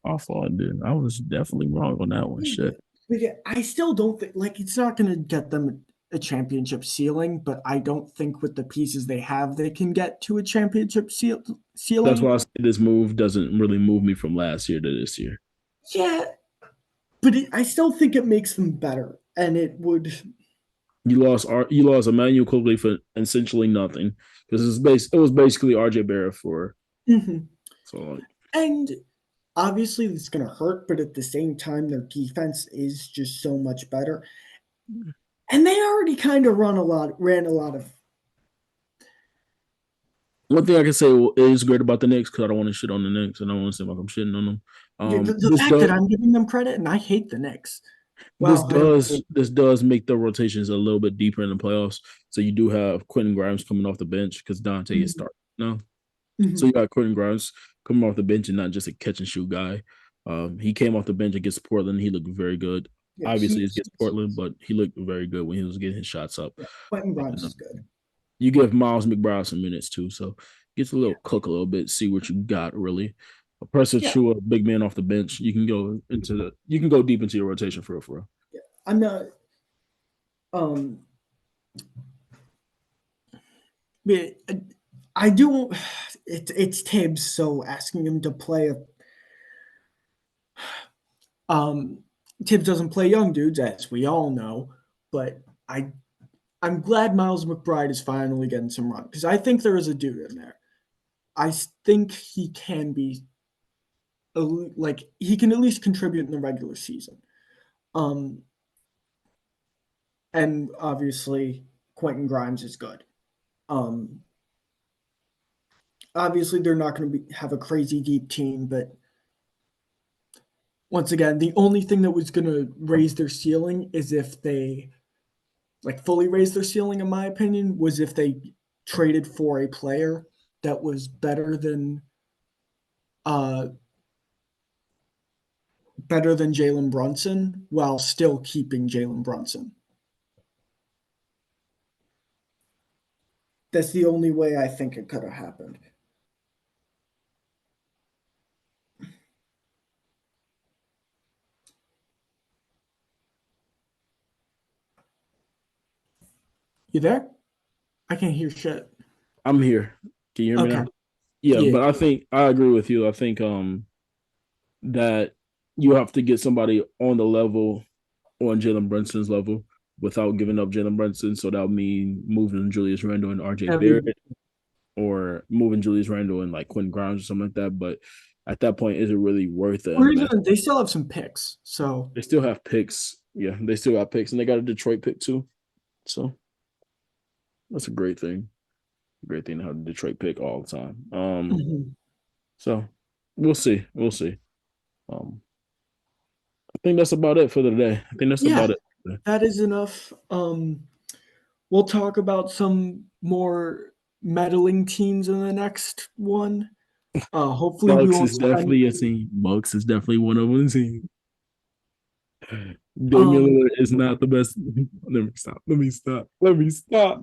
I thought, dude, I was definitely wrong on that one. yeah, Shit. but yeah, I still don't think like it's not going to get them a championship ceiling, but I don't think with the pieces they have, they can get to a championship That's ceiling. why I say this move doesn't really move me from last year to this year. Yeah, but I still think it makes them better, and it would. You lost Emmanuel Quigley for essentially nothing because it was basically RJ Barrett for Mhm. so like And Obviously, it's going to hurt, but at the same time, their defense is just so much better. And they already kind of ran a lot of. One thing I can say is great about the Knicks, because I don't want to shit on the Knicks, and I don't want to seem like I'm shitting on them. The fact that I'm giving them credit, and I hate the Knicks. This Well, I don't does hate. this does make the rotations a little bit deeper in the playoffs. So you do have Quentin Grimes coming off the bench because Dante is Mhm, starting now. So mhm. you got Quentin Grimes coming off the bench and not just a catch and shoot guy. He came off the bench against Portland. He looked very good. Yeah, Obviously, it's against Portland, but he looked very good when he was getting his shots up. yeah, Quentin And, Grimes is good. you give Miles McBride some minutes too, so gets a Yeah, little cook a little bit, see what you got really. A person yeah, true, a big man off the bench, you can go deep into your rotation for real, for real. yeah. I'm not. Um, but I do. It's Tibbs, so asking him to play a Tibbs doesn't play young dudes, as we all know. But I I'm glad Miles McBride is finally getting some run because I think there is a dude in there. I think he can be like he can at least contribute in the regular season. Um, and obviously Quentin Grimes is good. Um, obviously they're not going to have a crazy deep team, but once again, the only thing that was going to raise their ceiling is if they like fully raise their ceiling, in my opinion, was if they traded for a player that was uh better than Jalen Brunson while still keeping Jalen Brunson. That's the only way I think it could have happened. You there? I can't hear shit. I'm here. Can you hear me Okay. now? Yeah, Yeah. but I think I agree with you. I think that you have to get somebody on the level, on Jalen Brunson's level, without giving up Jalen Brunson. So that would mean moving Julius Randle and RJ That'd be Barrett, or moving Julius Randle and like Quentin Grimes or something like that. But at that point, is it really worth the or investment? even they still have some picks. So They still have picks. Yeah, they still got picks, and they got a Detroit pick too. So that's a great thing. Great thing to have a Detroit pick all the time. mhm. So we'll see. We'll see. Um, I think that's about it for the day. I think that's Yeah, about it. that is enough. We'll talk about some more meddling teams in the next one. Hopefully we Bucks won't is spend definitely a team. Bucks is definitely one of them team. Damian um Lillard is not the best. Let me stop. Let me stop. Let me stop.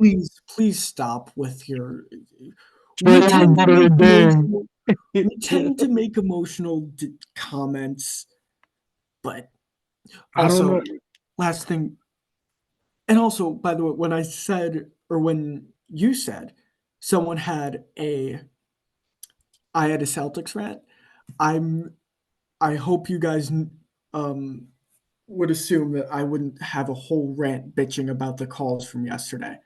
please stop with your we Trae Young tend to better make than Dame. emotional we tend to make emotional comments, but I don't also know. last thing, and also by the way, when I said or when you said someone had a I had a Celtics rant, I'm I hope you guys um would assume that I wouldn't have a whole rant bitching about the calls from yesterday.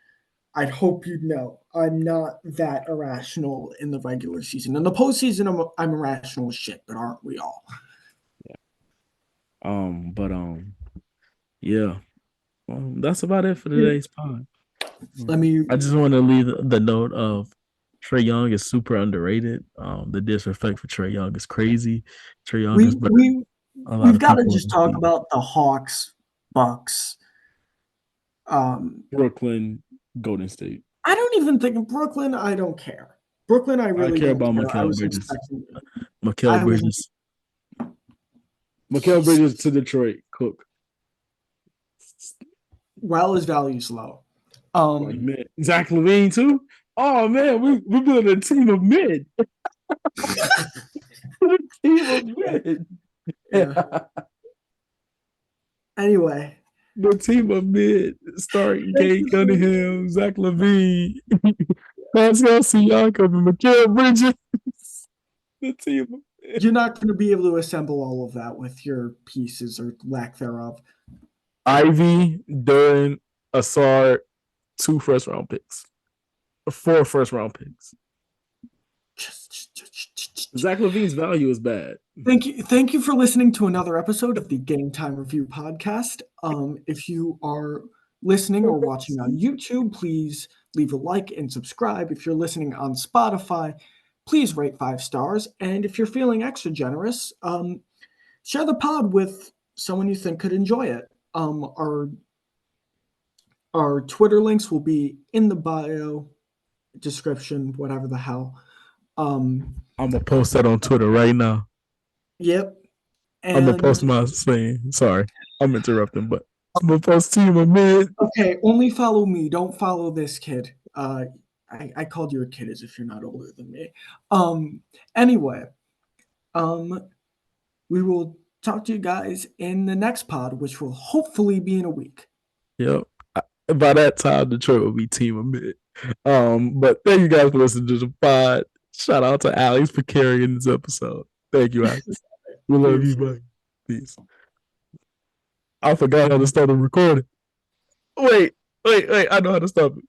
I'd hope you'd know I'm not that irrational in the regular season. In the postseason, I'm irrational as shit, but aren't we all? But yeah. That's about it for Yeah. today's pod. Let me. I just want to leave the note of Trae Young is super underrated. The disrespect for Trae Young is crazy. Trae Young is We better we than a lot we've of got to people in just the talk league. about the Hawks, Bucks. Brooklyn, Golden State. I don't even think Brooklyn. I don't care. Brooklyn, I I really care don't about care. I Mikal was Bridges. expecting. Mikal I was. Bridges. Mikal He's Bridges to Detroit. Cook. Well, his value's low. Oh, man. Zach Levine too. Oh man, we're building a team of mid. A team of Yeah, mid. yeah. The Anyway, team of mid starting thank Kate you for. Cunningham, Zach Levine, Pascal Siakam, and Mikal Bridges. The team of mid. You're not going to be able to assemble all of that with your pieces or lack thereof. Ivy, Duran, Asar, 2 first round picks, 4 first round picks. Zach Levine's value is bad. Thank you for listening to another episode of the Game Time Review podcast. If you are listening or watching on YouTube, please leave a like and subscribe. If you're listening on Spotify, please rate 5 stars. And if you're feeling extra generous, share the pod with someone you think could enjoy it. Our Twitter links will be in the bio description, whatever the hell. I'm gonna post that on Twitter right now. Yep. I'm gonna post And my thing. Sorry, I'm interrupting, but I'm gonna post Team Amid. okay, only follow me. Don't follow this kid. I called you a kid as if you're not older than me. Anyway, um, we will talk to you guys in the next pod, which will hopefully be in a week. Yep. By that time, Detroit will be Team Amid. But thank you guys for listening to the pod. Shout out to Alex for carrying this episode. Thank you, Alex. We love you, Peace. buddy. Peace. I forgot how to start the recording. Wait. I know how to stop it.